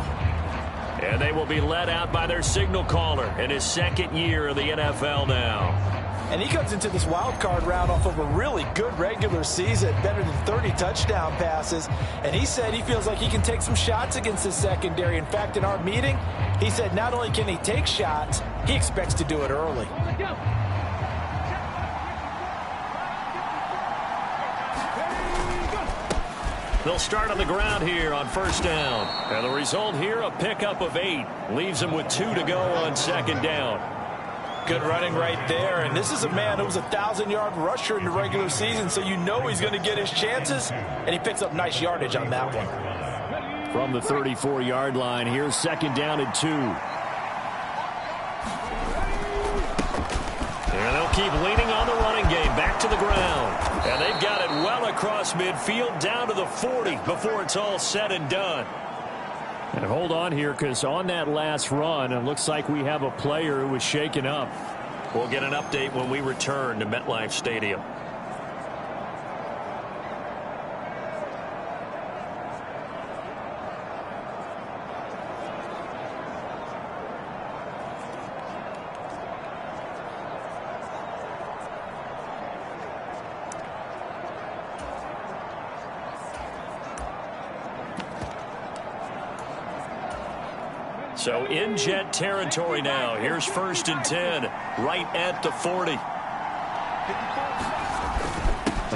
And they will be led out by their signal caller in his 2nd year of the NFL now. And he comes into this wild card round off of a really good regular season, better than 30 touchdown passes. And he said he feels like he can take some shots against his secondary. In fact, in our meeting, he said not only can he take shots, he expects to do it early. They'll start on the ground here on first down. And the result here, a pickup of 8. Leaves them with 2 to go on second down. Good running right there. And this is a man who was a 1,000-yard rusher in the regular season, so you know he's going to get his chances. And he picks up nice yardage on that one. From the 34-yard line, here's second down and 2. And they'll keep leaning on the running game. Back to the ground. And they've got it well across midfield down to the 40 before it's all said and done. And hold on here, because on that last run, it looks like we have a player who was shaken up. We'll get an update when we return to MetLife Stadium. So in Jet territory now. Here's first and 10, right at the 40.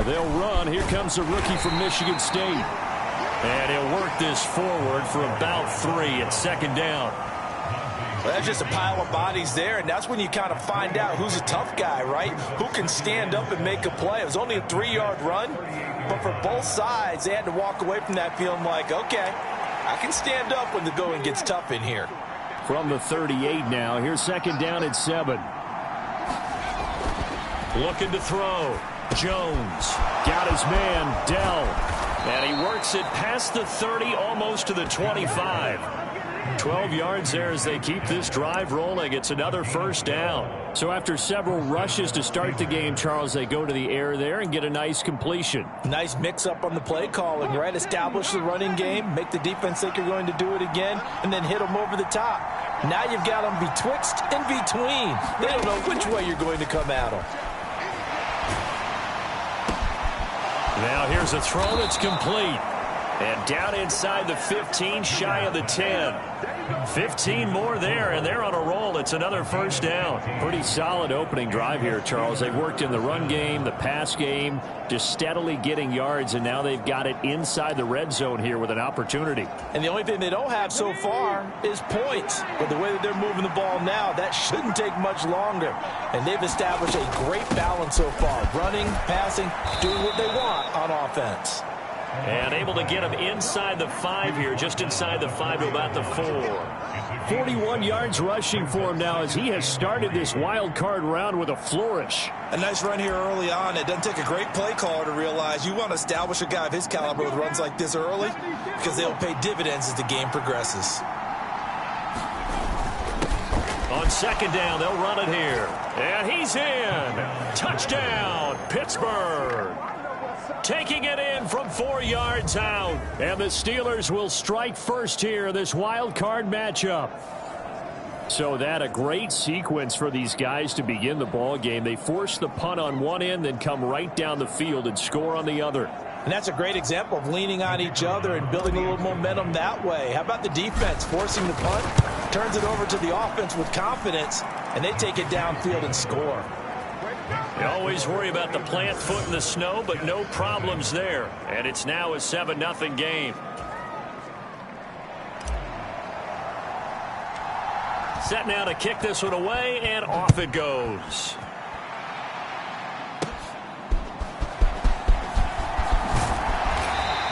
They'll run. Here comes a rookie from Michigan State. And he'll work this forward for about 3 at second down. Well, that's just a pile of bodies there, and that's when you kind of find out who's a tough guy, right? Who can stand up and make a play. It was only a 3-yard run, but for both sides, they had to walk away from that feeling like, okay, I can stand up when the going gets tough in here. From the 38 now, here's second down and 7. Looking to throw. Jones got his man, Dell. And he works it past the 30, almost to the 25. 12 yards there as they keep this drive rolling. It's another first down. So after several rushes to start the game, Charles, they go to the air there and get a nice completion. Nice mix-up on the play calling, right? Establish the running game, make the defense think you're going to do it again, and then hit them over the top. Now you've got them betwixt and between. They don't know which way you're going to come at them. Now here's a throw that's complete. And down inside the 15, shy of the 10. 15 more there, and they're on a roll. It's another first down. Pretty solid opening drive here, Charles. They've worked in the run game, the pass game, just steadily getting yards, and now they've got it inside the red zone here with an opportunity. And the only thing they don't have so far is points. But the way that they're moving the ball now, that shouldn't take much longer. And they've established a great balance so far. Running, passing, doing what they want on offense. And able to get him inside the 5 here, just inside the 5 to about the 4. 41 yards rushing for him now as he has started this wild card round with a flourish. A nice run here early on. It doesn't take a great play caller to realize you want to establish a guy of his caliber with runs like this early because they'll pay dividends as the game progresses. On second down, they'll run it here. And he's in. Touchdown, Pittsburgh. Taking it in from 4 yards out. And the Steelers will strike first here, this wild card matchup. So that a great sequence for these guys to begin the ball game. They force the punt on one end, then come right down the field and score on the other. And that's a great example of leaning on each other and building a little momentum that way. How about the defense forcing the punt? Turns it over to the offense with confidence, and they take it downfield and score. You always worry about the plant foot in the snow, but no problems there. And it's now a 7-0 game. Set now to kick this one away, and off it goes.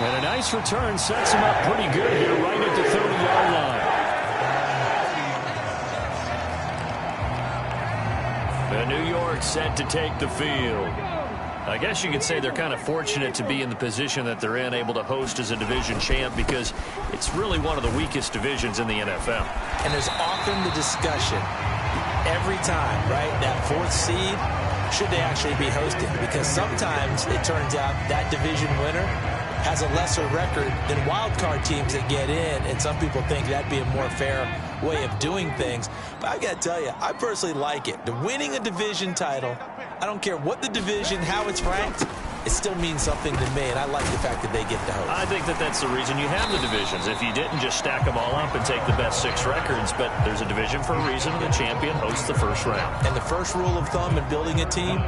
And a nice return sets him up pretty good here right at the 30-yard line. And New York set to take the field. I guess you could say they're kind of fortunate to be in the position that they're in, able to host as a division champ, because it's really one of the weakest divisions in the NFL. And there's often the discussion every time, right, that 4th seed, should they actually be hosting? Because sometimes it turns out that division winner has a lesser record than wild card teams that get in, and some people think that'd be a more fair way of doing things. But I got to tell you, I personally like it. The winning a division title I don't care what the division, how it's ranked, it still means something to me, and I like the fact that they get to host. I think that that's the reason you have the divisions. If you didn't, just stack them all up and take the best 6 records. But there's a division for a reason. The champion hosts the first round. And the first rule of thumb in building a team,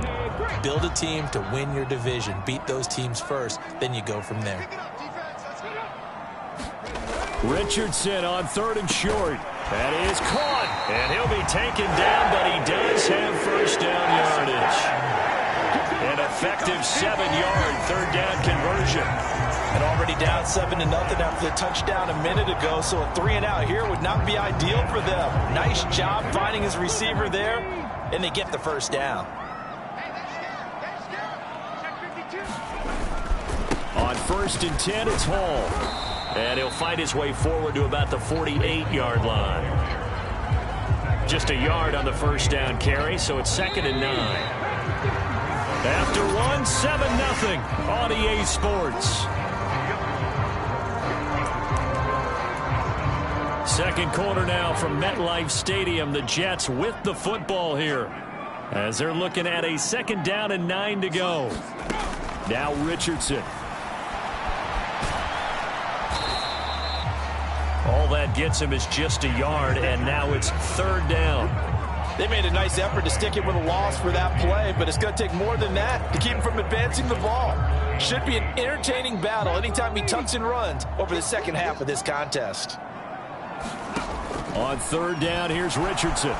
build a team to win your division. Beat those teams first, then you go from there. Richardson on 3rd and short. That is caught, and he'll be taken down, but he does have first down yardage. An effective 7-yard 3rd down conversion. And already down 7-0 after the touchdown a minute ago, so a 3-and-out here would not be ideal for them. Nice job finding his receiver there, and they get the first down. On 1st and 10, it's Hall. And he'll fight his way forward to about the 48-yard line. Just a yard on the first down carry, so it's 2nd and 9. After 1, 7-0 on EA Sports. Second quarter now from MetLife Stadium. The Jets with the football here as they're looking at a 2nd down and 9 to go. Now Richardson. All that gets him is just a yard, and now it's 3rd down. They made a nice effort to stick it with a loss for that play, but it's going to take more than that to keep him from advancing the ball. Should be an entertaining battle anytime he tucks and runs over the second half of this contest. On 3rd down, here's Richardson.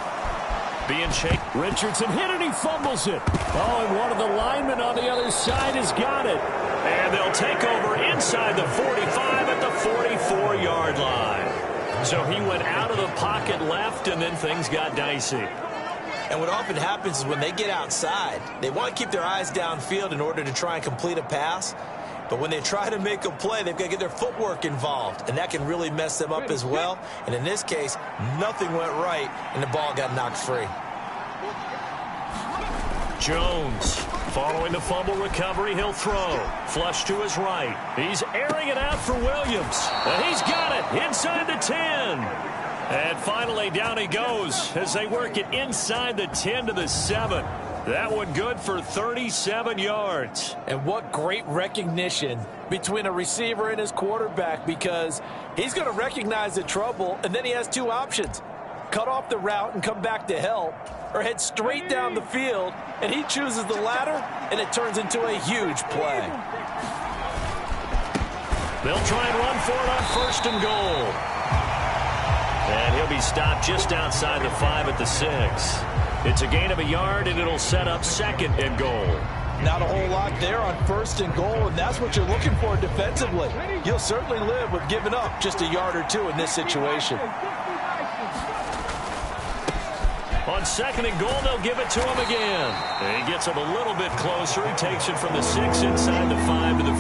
Being shaken. Richardson hit and he fumbles it. Oh, and one of the linemen on the other side has got it. And they'll take over inside the 45 at the 44-yard line. So he went out of the pocket left, and then things got dicey. And what often happens is when they get outside, they want to keep their eyes downfield in order to try and complete a pass. But when they try to make a play, they've got to get their footwork involved, and that can really mess them up as well. And in this case, nothing went right, and the ball got knocked free. Jones, following the fumble recovery, he'll throw. Flush to his right. He's airing it out for Williams. And he's got it inside the 10. And finally, down he goes as they work it inside the 10 to the 7. That one good for 37 yards. And what great recognition between a receiver and his quarterback, because he's going to recognize the trouble, and then he has 2 options. Cut off the route and come back to help, or head straight down the field, and he chooses the latter, and it turns into a huge play. They'll try and run for it on 1st and goal. And he'll be stopped just outside the 5 at the 6. It's a gain of a yard, and it'll set up 2nd and goal. Not a whole lot there on 1st and goal, and that's what you're looking for defensively. You'll certainly live with giving up just a yard or 2 in this situation. On 2nd and goal, they'll give it to him again. And he gets him a little bit closer. He takes it from the 6 inside the 5 to the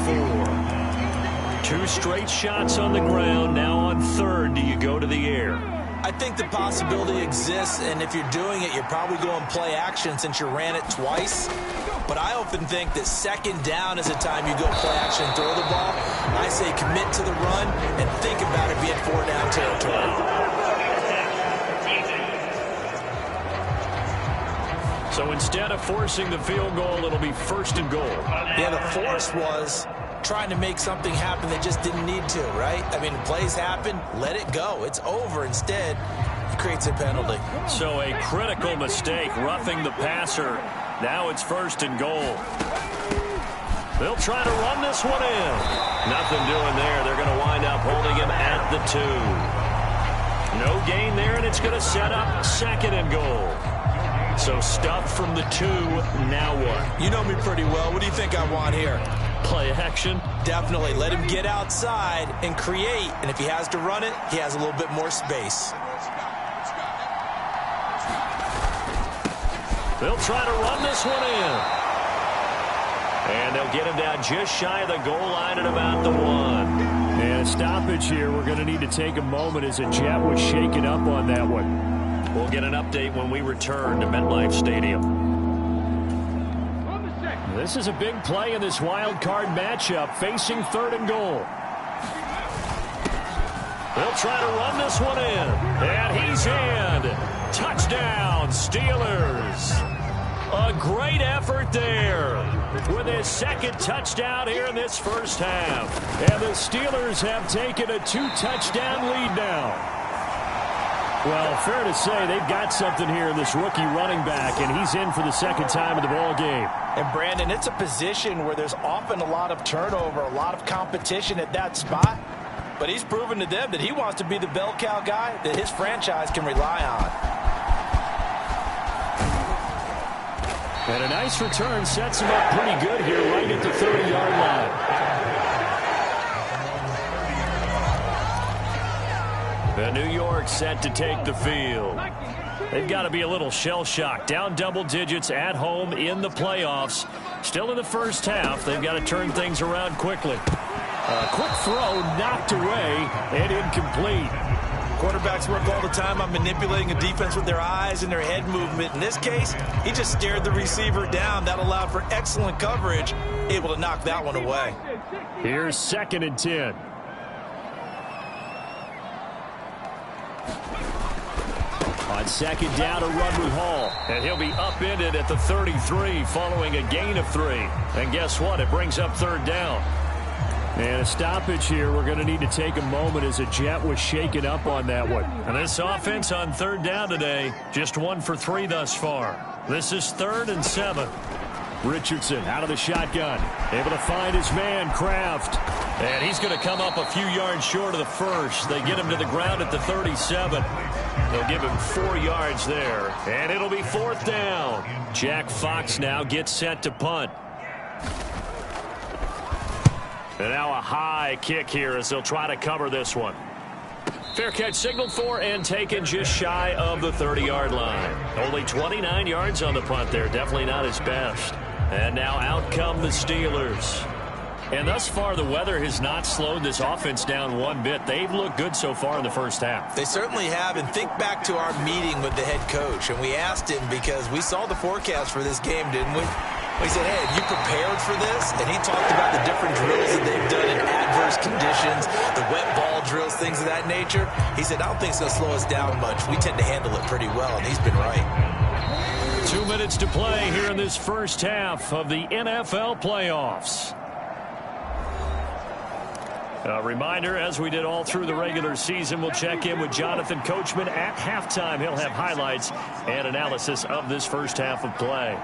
4. 2 straight shots on the ground. Now on 3rd, do you go to the air? I think the possibility exists, and if you're doing it, you're probably going play action since you ran it twice. But I often think that 2nd down is the time you go play action and throw the ball. I say commit to the run and think about it being 4-down territory. So instead of forcing the field goal, it'll be 1st and goal. Yeah, the force was trying to make something happen they just didn't need to, right? I mean, plays happen, let it go. It's over. Instead, it creates a penalty. So a critical mistake, roughing the passer. Now it's 1st and goal. They'll try to run this one in. Nothing doing there. They're going to wind up holding him at the 2. No gain there, and it's going to set up 2nd and goal. So stuffed from the 2, now what? You know me pretty well. What do you think I want here? Play action? Definitely. Let him get outside and create. And if he has to run it, he has a little bit more space. They'll try to run this one in. And they'll get him down just shy of the goal line at about the 1. And a stoppage here. We're going to need to take a moment as a Jet was shaken up on that one. We'll get an update when we return to MetLife Stadium. This is a big play in this wild card matchup, facing 3rd and goal. They'll try to run this one in. And he's in. Touchdown, Steelers. A great effort there with his second touchdown here in this first half. And the Steelers have taken a 2-touchdown lead now. Well, fair to say they've got something here in this rookie running back, and he's in for the second time in the ball game. And, Brandon, it's a position where there's often a lot of turnover, a lot of competition at that spot. But he's proven to them that he wants to be the bell cow guy that his franchise can rely on. And a nice return sets him up pretty good here right at the 30-yard line. The New York set to take the field. They've got to be a little shell-shocked. Down double digits at home in the playoffs. Still in the first half. They've got to turn things around quickly. A quick throw knocked away and incomplete. Quarterbacks work all the time on manipulating a defense with their eyes and their head movement. In this case, he just stared the receiver down. That allowed for excellent coverage, able to knock that one away. Here's 2nd and 10. On 2nd down, a run with Hall. And he'll be upended at the 33 following a gain of 3. And guess what? It brings up 3rd down. And a stoppage here. We're going to need to take a moment as a Jet was shaken up on that one. And this offense on 3rd down today, just 1 for 3 thus far. This is 3rd and 7. Richardson out of the shotgun. Able to find his man, Kraft. And he's going to come up a few yards short of the first. They get him to the ground at the 37. They'll give him 4 yards there. And it'll be 4th down. Jack Fox now gets set to punt. And now a high kick here as they'll try to cover this one. Fair catch signaled for and taken just shy of the 30-yard line. Only 29 yards on the punt there. Definitely not his best. And now out come the Steelers. And thus far, the weather has not slowed this offense down one bit. They've looked good so far in the first half. They certainly have. And think back to our meeting with the head coach. And we asked him because we saw the forecast for this game, didn't we? We said, hey, have you prepared for this? And he talked about the different drills that they've done in adverse conditions, the wet ball drills, things of that nature. He said, I don't think it's going to slow us down much. We tend to handle it pretty well, and he's been right. 2 minutes to play here in this first half of the NFL playoffs. A reminder, as we did all through the regular season, we'll check in with Jonathan Coachman at halftime. He'll have highlights and analysis of this first half of play.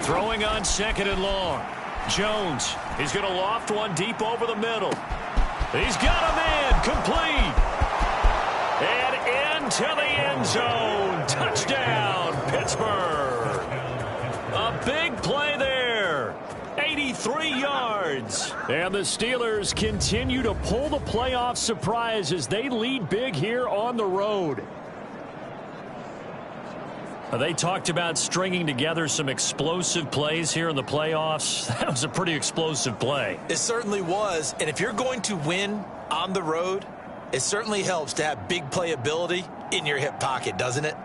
Throwing on 2nd and long. Jones, he's going to loft one deep over the middle. He's got a man, complete. And into the end zone. Touchdown, Pittsburgh. A big play there. 83 yards. And the Steelers continue to pull the playoff surprise as they lead big here on the road. They talked about stringing together some explosive plays here in the playoffs. That was a pretty explosive play. It certainly was. And if you're going to win on the road, it certainly helps to have big playability in your hip pocket, doesn't it?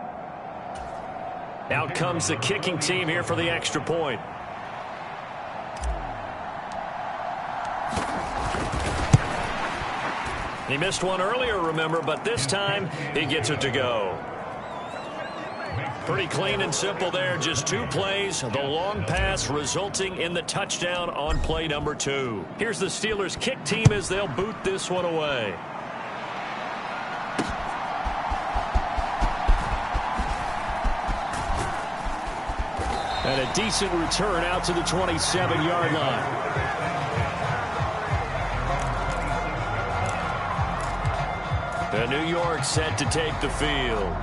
Out comes the kicking team here for the extra point. He missed one earlier, remember, but this time he gets it to go. Pretty clean and simple there. Just 2 plays. The long pass resulting in the touchdown on play number 2. Here's the Steelers kick team as they'll boot this one away. And a decent return out to the 27-yard line. The New York set to take the field.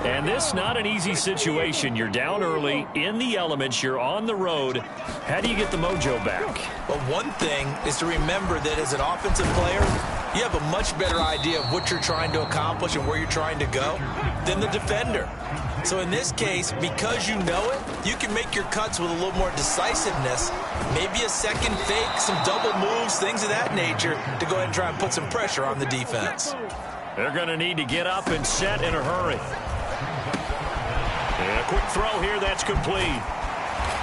And this not an easy situation. You're down early, in the elements, you're on the road. How do you get the mojo back? Well, one thing is to remember that as an offensive player, you have a much better idea of what you're trying to accomplish and where you're trying to go than the defender. So in this case, because you know it, you can make your cuts with a little more decisiveness, maybe a second fake, some double moves, things of that nature, to go ahead and try and put some pressure on the defense. They're going to need to get up and set in a hurry. And a quick throw here, that's complete.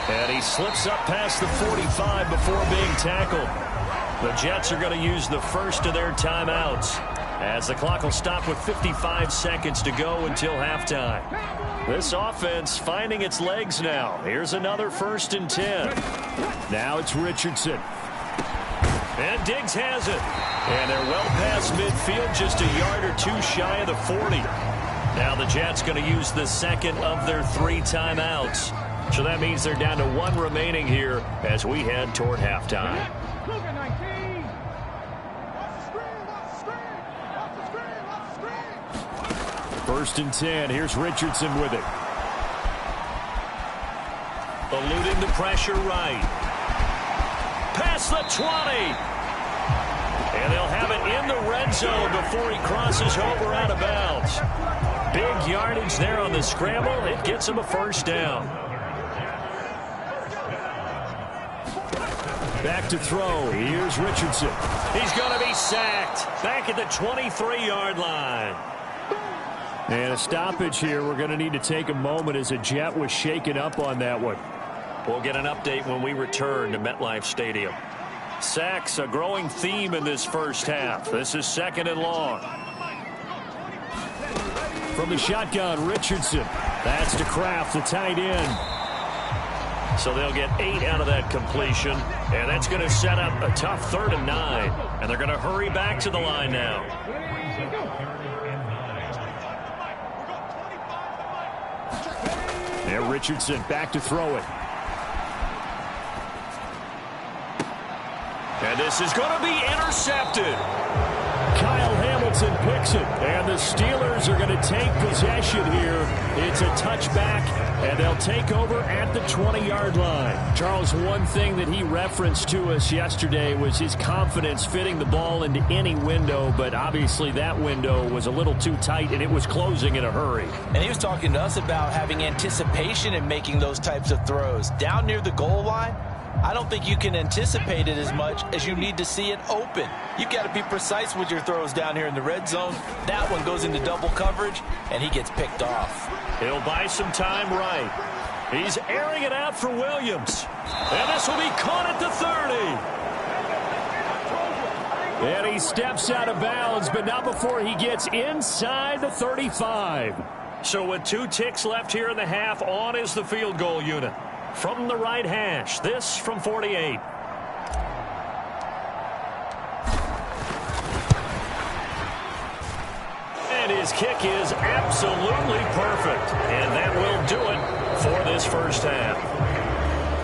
And he slips up past the 45 before being tackled. The Jets are going to use the first of their timeouts. as the clock will stop with 55 seconds to go until halftime. This offense finding its legs now. Here's another 1st and 10. Now it's Richardson. And Diggs has it. And they're well past midfield, just a yard or two shy of the 40. Now the Jets going to use the second of their 3 timeouts. So that means they're down to 1 remaining here as we head toward halftime. 1st and 10. Here's Richardson with it. Eluding the pressure right. Past the 20. And they'll have it in the red zone before he crosses over out of bounds. Big yardage there on the scramble. It gets him a 1st down. Back to throw. Here's Richardson. He's going to be sacked. Back at the 23-yard line. And a stoppage here. We're going to need to take a moment as a Jet was shaken up on that one. We'll get an update when we return to MetLife Stadium. Sacks, a growing theme in this first half. This is 2nd and long. From the shotgun, Richardson. That's to Kraft, the tight end. So they'll get 8 out of that completion. And that's going to set up a tough 3rd and 9. And they're going to hurry back to the line now. And Richardson back to throw it. And this is going to be intercepted. Kyle Hamilton picks it. And the Steelers are going to take possession here. It's a touchback, and they'll take over at the 20-yard line. Charles, one thing that he referenced to us yesterday was his confidence fitting the ball into any window, but obviously that window was a little too tight, and it was closing in a hurry. And he was talking to us about having anticipation in making those types of throws. Down near the goal line, I don't think you can anticipate it as much as you need to see it open. You've got to be precise with your throws down here in the red zone. That one goes into double coverage, and he gets picked off. He'll buy some time right. He's airing it out for Williams. And this will be caught at the 30. And he steps out of bounds, but not before he gets inside the 35. So with 2 ticks left here in the half, on is the field goal unit. From the right hash, this from 48. And his kick is absolutely perfect. And that will do it for this first half.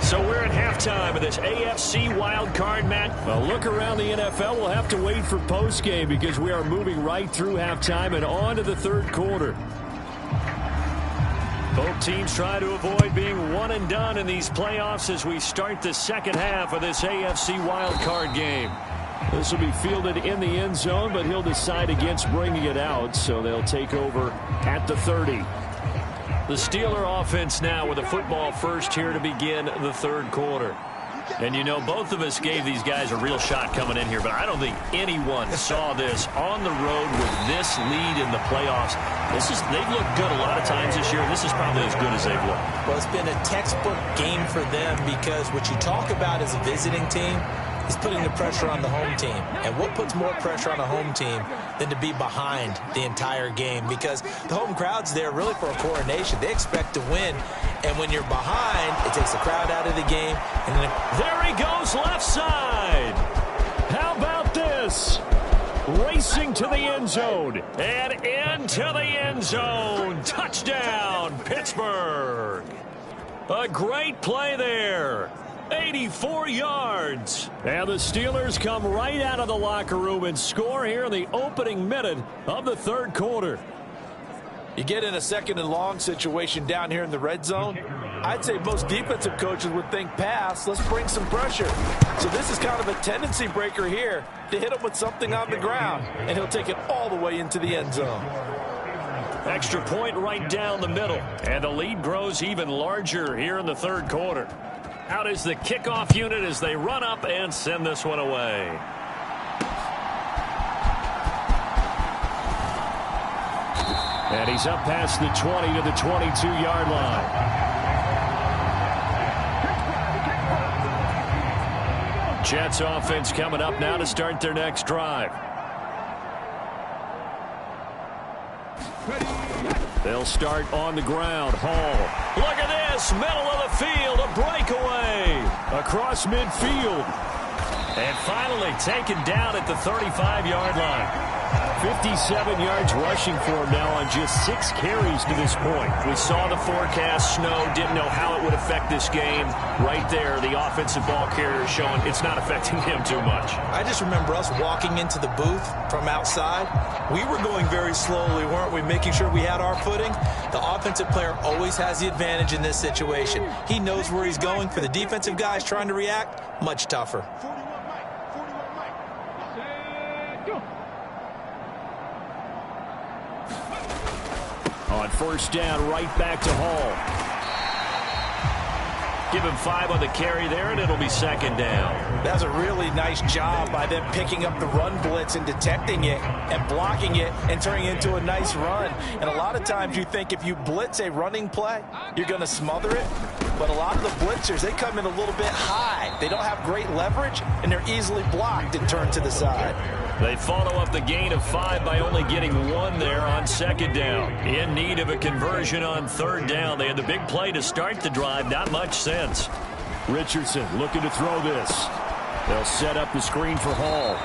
So we're at halftime of this AFC wild card match. A look around the NFL. We'll have to wait for postgame because we are moving right through halftime and on to the 3rd quarter. Both teams try to avoid being one and done in these playoffs as we start the 2nd half of this AFC wildcard game. This will be fielded in the end zone, but he'll decide against bringing it out, so they'll take over at the 30. The Steeler offense now with a football first here to begin the 3rd quarter. And, you know, both of us gave these guys a real shot coming in here, but I don't think anyone saw this on the road with this lead in the playoffs. They've looked good a lot of times this year. This is probably as good as they've looked. Well, it's been a textbook game for them because what you talk about as a visiting team is putting the pressure on the home team. And what puts more pressure on a home team than to be behind the entire game? Because the home crowd's there really for a coronation. They expect to win. And when you're behind, it takes the crowd out of the game. And then there he goes left side. How about this? Racing to the end zone. And into the end zone. Touchdown, Pittsburgh. A great play there. 84 yards. And the Steelers come right out of the locker room and score here in the opening minute of the 3rd quarter. You get in a 2nd and long situation down here in the red zone. I'd say most defensive coaches would think pass. Let's bring some pressure. So this is kind of a tendency breaker here to hit him with something on the ground. And he'll take it all the way into the end zone. Extra point right down the middle. And the lead grows even larger here in the 3rd quarter. Out is the kickoff unit as they run up and send this one away. And he's up past the 20 to the 22-yard line. Jets offense coming up now to start their next drive. They'll start on the ground. Hall. Look at this. Middle of the field. A breakaway. Across midfield. And finally taken down at the 35-yard line. 57 yards rushing for him now on just 6 carries to this point. We saw the forecast, snow, didn't know how it would affect this game. Right there, the offensive ball carrier showing it's not affecting him too much. I just remember us walking into the booth from outside. We were going very slowly, weren't we, making sure we had our footing? The offensive player always has the advantage in this situation. He knows where he's going. For the defensive guys trying to react, much tougher. On first down, right back to Hall. Give him 5 on the carry there, and it'll be second down. That's a really nice job by them picking up the run blitz and detecting it and blocking it and turning it into a nice run. And a lot of times you think if you blitz a running play, you're going to smother it. But a lot of the blitzers, they come in a little bit high. They don't have great leverage, and they're easily blocked and turned to the side. They follow up the gain of 5 by only getting 1 there on second down. In need of a conversion on third down. They had the big play to start the drive. Not much sense. Richardson looking to throw this. They'll set up the screen for Hall.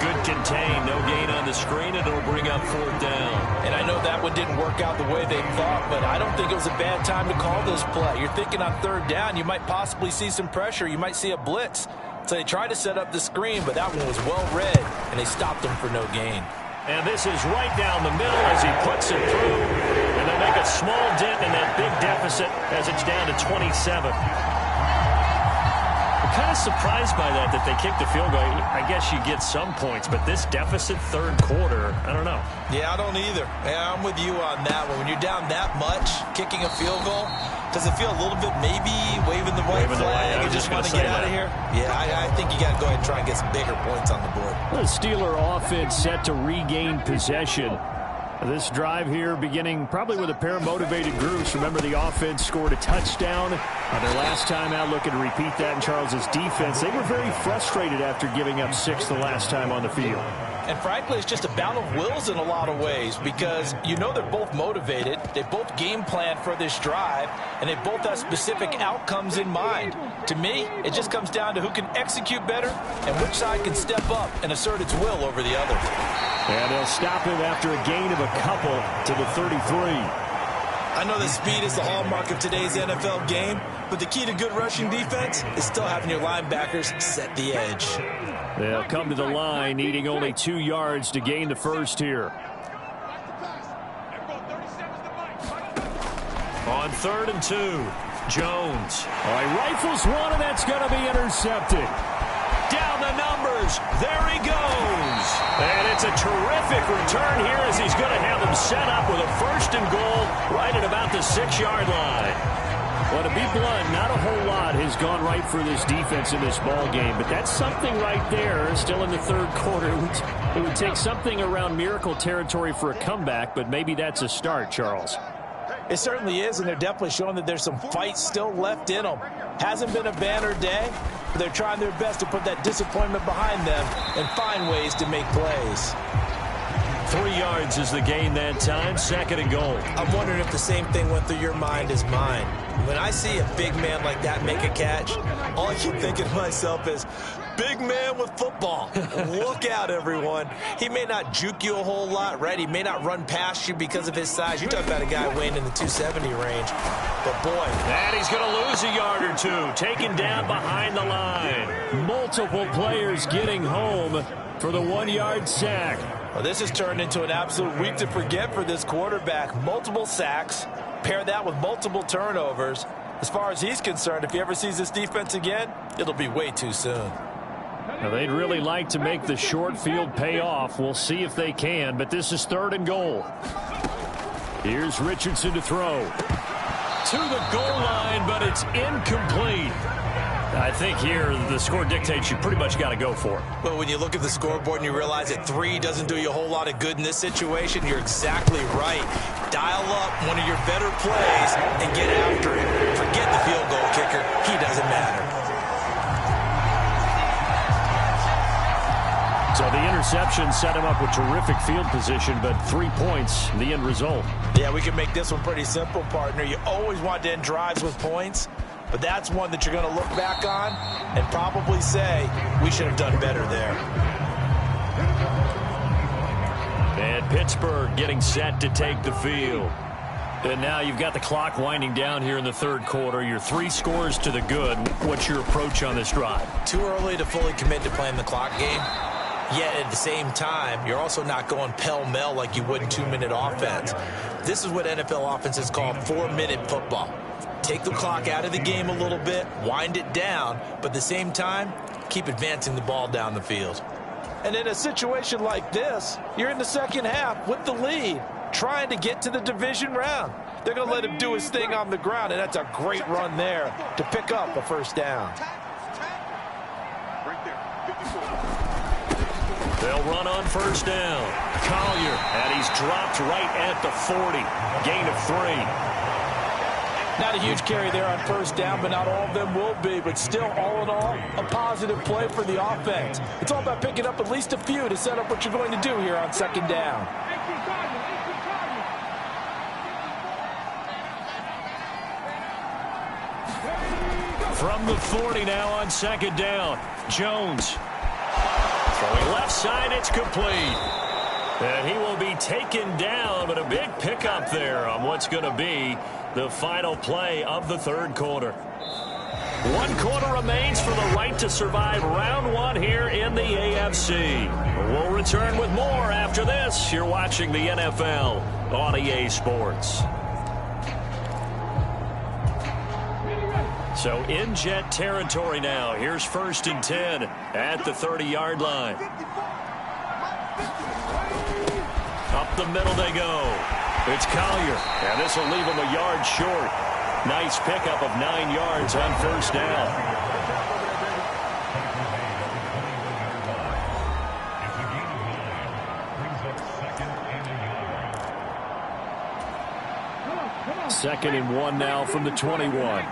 Good contain. No gain on the screen, and it'll bring up fourth down. And I know that one didn't work out the way they thought, but I don't think it was a bad time to call this play. You're thinking on third down, you might possibly see some pressure. You might see a blitz. So they tried to set up the screen, but that one was well read, and they stopped him for no gain. And this is right down the middle as he puts it through. And they make a small dent in that big deficit as it's down to 27. I'm kind of surprised by that they kicked the field goal. I guess you get some points, but this deficit third quarter, I don't know. Yeah, I don't either. Yeah, I'm with you on that one. When you're down that much, kicking a field goal, does it feel a little bit maybe waving the white flag and just want to get out of here? Yeah, I think you got to go ahead and try and get some bigger points on the board. The Steeler offense set to regain possession. This drive here beginning probably with a pair of motivated groups. Remember, the offense scored a touchdown on their last time out. Looking to repeat that in Charles's defense. They were very frustrated after giving up 6 the last time on the field. And frankly, it's just a battle of wills in a lot of ways because you know they're both motivated. They both game plan for this drive, and they both have specific outcomes in mind. To me, it just comes down to who can execute better and which side can step up and assert its will over the other. And they'll stop him after a gain of a couple to the 33. I know that speed is the hallmark of today's NFL game, but the key to good rushing defense is still having your linebackers set the edge. They'll come to the line, needing only 2 yards to gain the first here. On 3rd and 2, Jones. All right, rifles one, and that's going to be intercepted. Down the numbers. There he goes. And it's a terrific return here as he's going to have them set up with a 1st and goal right at about the 6-yard line. Well, to be blunt, not a whole lot has gone right for this defense in this ball game, but that's something right there. Still in the third quarter, it would take something around miracle territory for a comeback, but maybe that's a start, Charles. It certainly is, and they're definitely showing that there's some fight still left in them. Hasn't been a banner day, but they're trying their best to put that disappointment behind them and find ways to make plays. 3 yards is the gain that time, 2nd and goal. I'm wondering if the same thing went through your mind as mine. When I see a big man like that make a catch, all I keep thinking to myself is, big man with football. Look out, everyone. He may not juke you a whole lot, right? He may not run past you because of his size. You're talking about a guy weighing in the 270 range. But, boy. And he's going to lose a yard or 2, taken down behind the line. Multiple players getting home for the 1-yard sack. Well, this has turned into an absolute week to forget for this quarterback. Multiple sacks. Pair that with multiple turnovers. As far as he's concerned, if he ever sees this defense again, it'll be way too soon. Now, they'd really like to make the short field pay off. We'll see if they can, but this is 3rd and goal. Here's Richardson to throw. To the goal line, but it's incomplete. I think here the score dictates you pretty much got to go for it. Well, when you look at the scoreboard and you realize that 3 doesn't do you a whole lot of good in this situation, you're exactly right. Dial up one of your better plays and get after it. Forget the field goal kicker. He doesn't matter. So the interception set him up with terrific field position, but 3 points, the end result. Yeah, we can make this one pretty simple, partner. You always want to end drives with points, but that's one that you're going to look back on and probably say, we should have done better there. And Pittsburgh getting set to take the field. And now you've got the clock winding down here in the third quarter. You're 3 scores to the good. What's your approach on this drive? Too early to fully commit to playing the clock game. Yet at the same time, you're also not going pell-mell like you would in 2-minute offense. This is what NFL offenses call 4-minute football. Take the clock out of the game a little bit, wind it down, but at the same time, keep advancing the ball down the field. And in a situation like this, you're in the second half with the lead, trying to get to the division round. They're going to let him do his thing on the ground, and that's a great run there to pick up a first down. They'll run on first down. Collier, and he's dropped right at the 40. Gain of 3. Not a huge carry there on first down, but not all of them will be. But still, all in all, a positive play for the offense. It's all about picking up at least a few to set up what you're going to do here on second down. From the 40 now on second down. Jones. Throwing left side, it's complete. And he will be taken down, but a big pickup there on what's going to be the final play of the third quarter. 1 quarter remains for the right to survive round 1 here in the AFC. We'll return with more after this. You're watching the NFL on EA Sports. So in Jet territory now. Here's 1st and 10 at the 30-yard line. Up the middle they go. It's Collier, and this will leave him a yard short. Nice pickup of 9 yards on first down. Second and 1 now from the 21.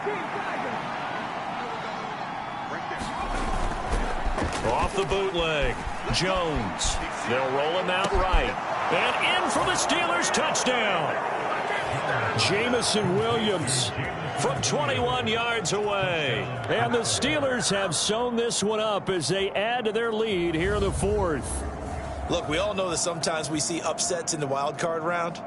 Off the bootleg, Jones. They'll roll him out right. And in for the Steelers touchdown. Jamison Williams from 21 yards away. And the Steelers have sewn this one up as they add to their lead here in the 4th. Look, we all know that sometimes we see upsets in the wild card round.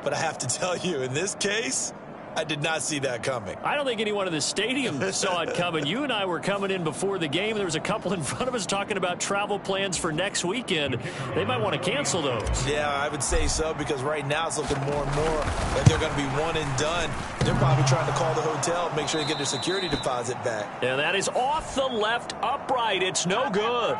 But I have to tell you, in this case, I did not see that coming. I don't think anyone in the stadium saw it coming. You and I were coming in before the game. There was a couple in front of us talking about travel plans for next weekend. They might want to cancel those. Yeah, I would say so, because right now it's looking more and more like they're going to be one and done. They're probably trying to call the hotel and make sure they get their security deposit back. And that is off the left upright. It's no good.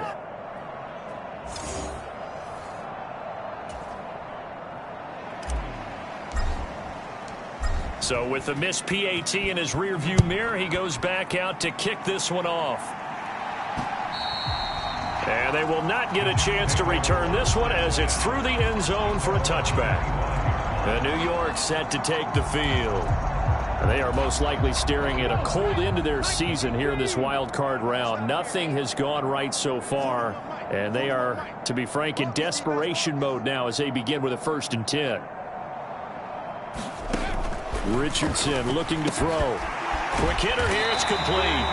So with the missed PAT in his rearview mirror, he goes back out to kick this one off. And they will not get a chance to return this one as it's through the end zone for a touchback. And New York set to take the field. And they are most likely staring at a cold end to their season here in this wild card round. Nothing has gone right so far. And they are, to be frank, in desperation mode now as they begin with a 1st and 10. Richardson looking to throw. Quick hitter here. It's complete.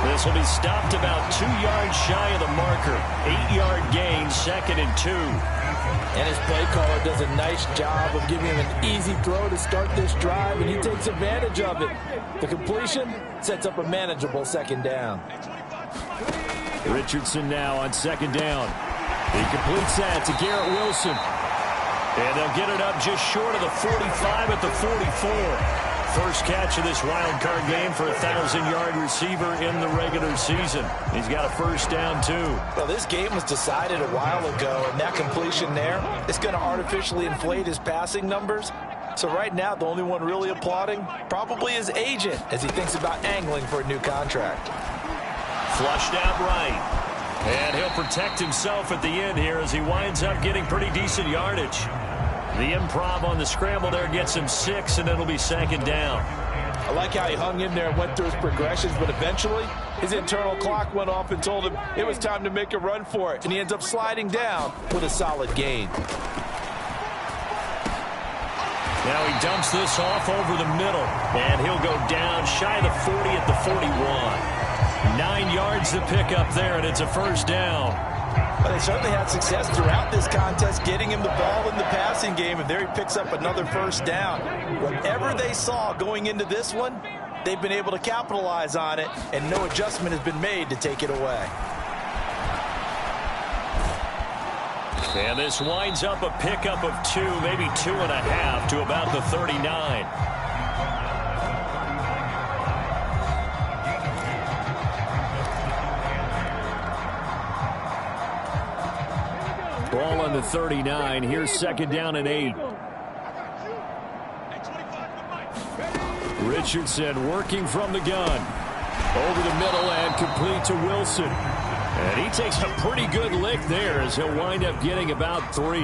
This will be stopped about 2 yards shy of the marker. 8-yard gain, 2nd and 2. And his play caller does a nice job of giving him an easy throw to start this drive, and he takes advantage of it. The completion sets up a manageable 2nd down. Richardson now on 2nd down. He completes that to Garrett Wilson. And they'll get it up just short of the 45 at the 44. First catch of this wild card game for a 1,000-yard receiver in the regular season. He's got a first down, too. Well, this game was decided a while ago, and that completion there is going to artificially inflate his passing numbers. So right now, the only one really applauding probably his agent as he thinks about angling for a new contract. Flushed out right. And he'll protect himself at the end here as he winds up getting pretty decent yardage. The improv on the scramble there gets him 6, and it'll be 2nd down. I like how he hung in there and went through his progressions, but eventually his internal clock went off and told him it was time to make a run for it, and he ends up sliding down with a solid gain. Now he dumps this off over the middle, and he'll go down shy of the 40 at the 41. 9 yards to pick up there, and it's a first down. But they certainly had success throughout this contest, getting him the ball in the passing game, and there he picks up another first down. Whatever they saw going into this one, they've been able to capitalize on it, and no adjustment has been made to take it away. And this winds up a pickup of 2, maybe 2.5 to about the 39. Ball on the 39. Here's second down and 8. Richardson working from the gun. Over the middle and complete to Wilson. And he takes a pretty good lick there as he'll wind up getting about 3.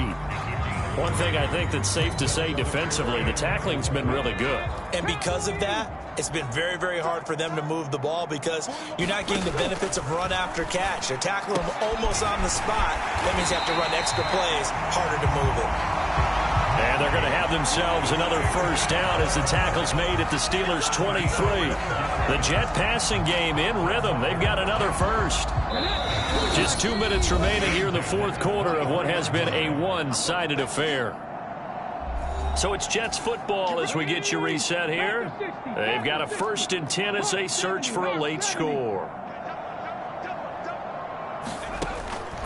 One thing I think that's safe to say defensively, the tackling's been really good. And because of that, it's been very, very hard for them to move the ball because you're not getting the benefits of run after catch. They're tackling them almost on the spot. That means you have to run extra plays, harder to move it. And they're going to have themselves another first down as the tackle's made at the Steelers' 23. The Jet passing game in rhythm. They've got another first. Just 2 minutes remaining here in the fourth quarter of what has been a one-sided affair. So it's Jets football as we get you reset here. They've got a 1st and 10 as they search for a late score.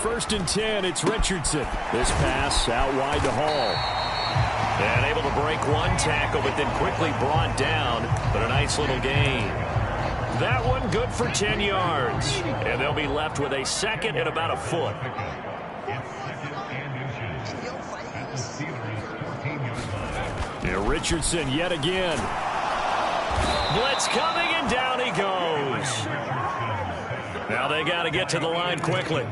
1st and 10, it's Richardson. This pass out wide to Hall. And able to break one tackle, but then quickly brought down. But a nice little gain. That one good for 10 yards. And they'll be left with a 2nd and about a foot. Yeah, Richardson yet again. Blitz coming, and down he goes. Now they got to get to the line quickly.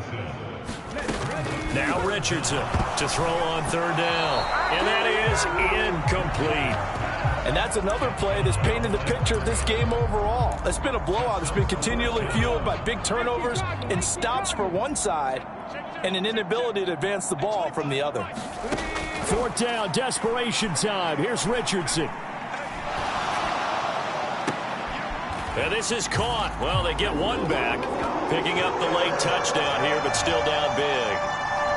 Now Richardson to throw on 3rd down. And that is incomplete. And that's another play that's painted the picture of this game overall. It's been a blowout. It's been continually fueled by big turnovers and stops for one side and an inability to advance the ball from the other. 4th down, desperation time. Here's Richardson. And this is caught. Well, they get one back. Picking up the late touchdown here, but still down big.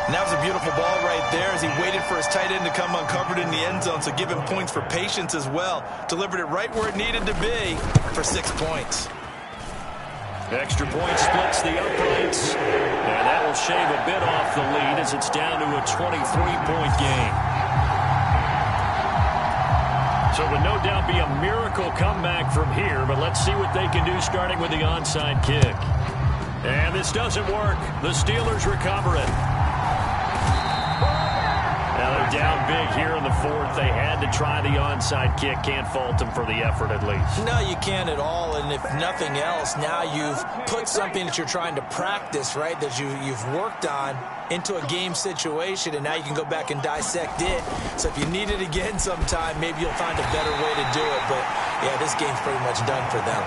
And that was a beautiful ball right there as he waited for his tight end to come uncovered in the end zone, so give him points for patience as well. Delivered it right where it needed to be for 6 points. Extra point splits the uprights, and that will shave a bit off the lead as it's down to a 23-point game. So it would no doubt be a miracle comeback from here, but let's see what they can do starting with the onside kick. And this doesn't work. The Steelers recover it. Now they're down big here in the 4th. They had to try the onside kick. Can't fault them for the effort at least. No, you can't at all. And if nothing else, now you've put something that you're trying to practice, right, that you've worked on into a game situation, and now you can go back and dissect it. So if you need it again sometime, maybe you'll find a better way to do it. But, yeah, this game's pretty much done for them.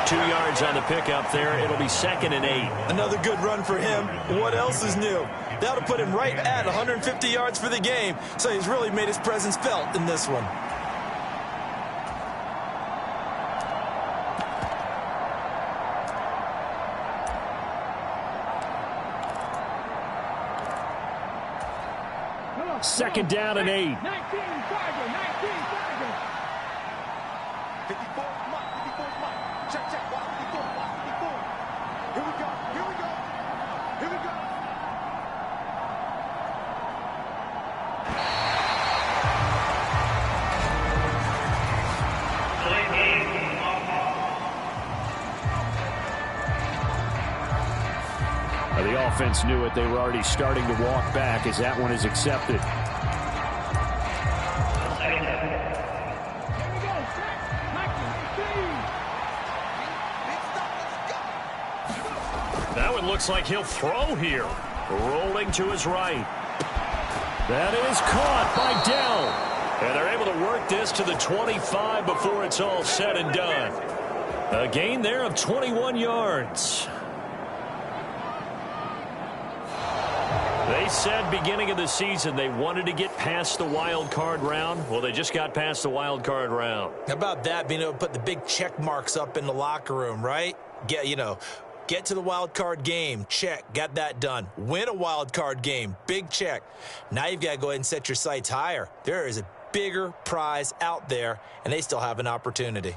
2 yards on the pickup there. It'll be 2nd and 8. Another good run for him. What else is new? That'll put him right at 150 yards for the game. So he's really made his presence felt in this one. Second down and 8. 4 The offense knew it. They were already starting to walk back as that one is accepted. That one looks like he'll throw here. Rolling to his right. That is caught by Dell. And they're able to work this to the 25 before it's all said and done. A gain there of 21 yards. They said beginning of the season they wanted to get past the wild card round. Well, they just got past the wild card round. How about that, being able to put the big check marks up in the locker room, right? Get to the wild card game, check, got that done. Win a wild card game, big check. Now you've got to go ahead and set your sights higher. There is a bigger prize out there, and they still have an opportunity.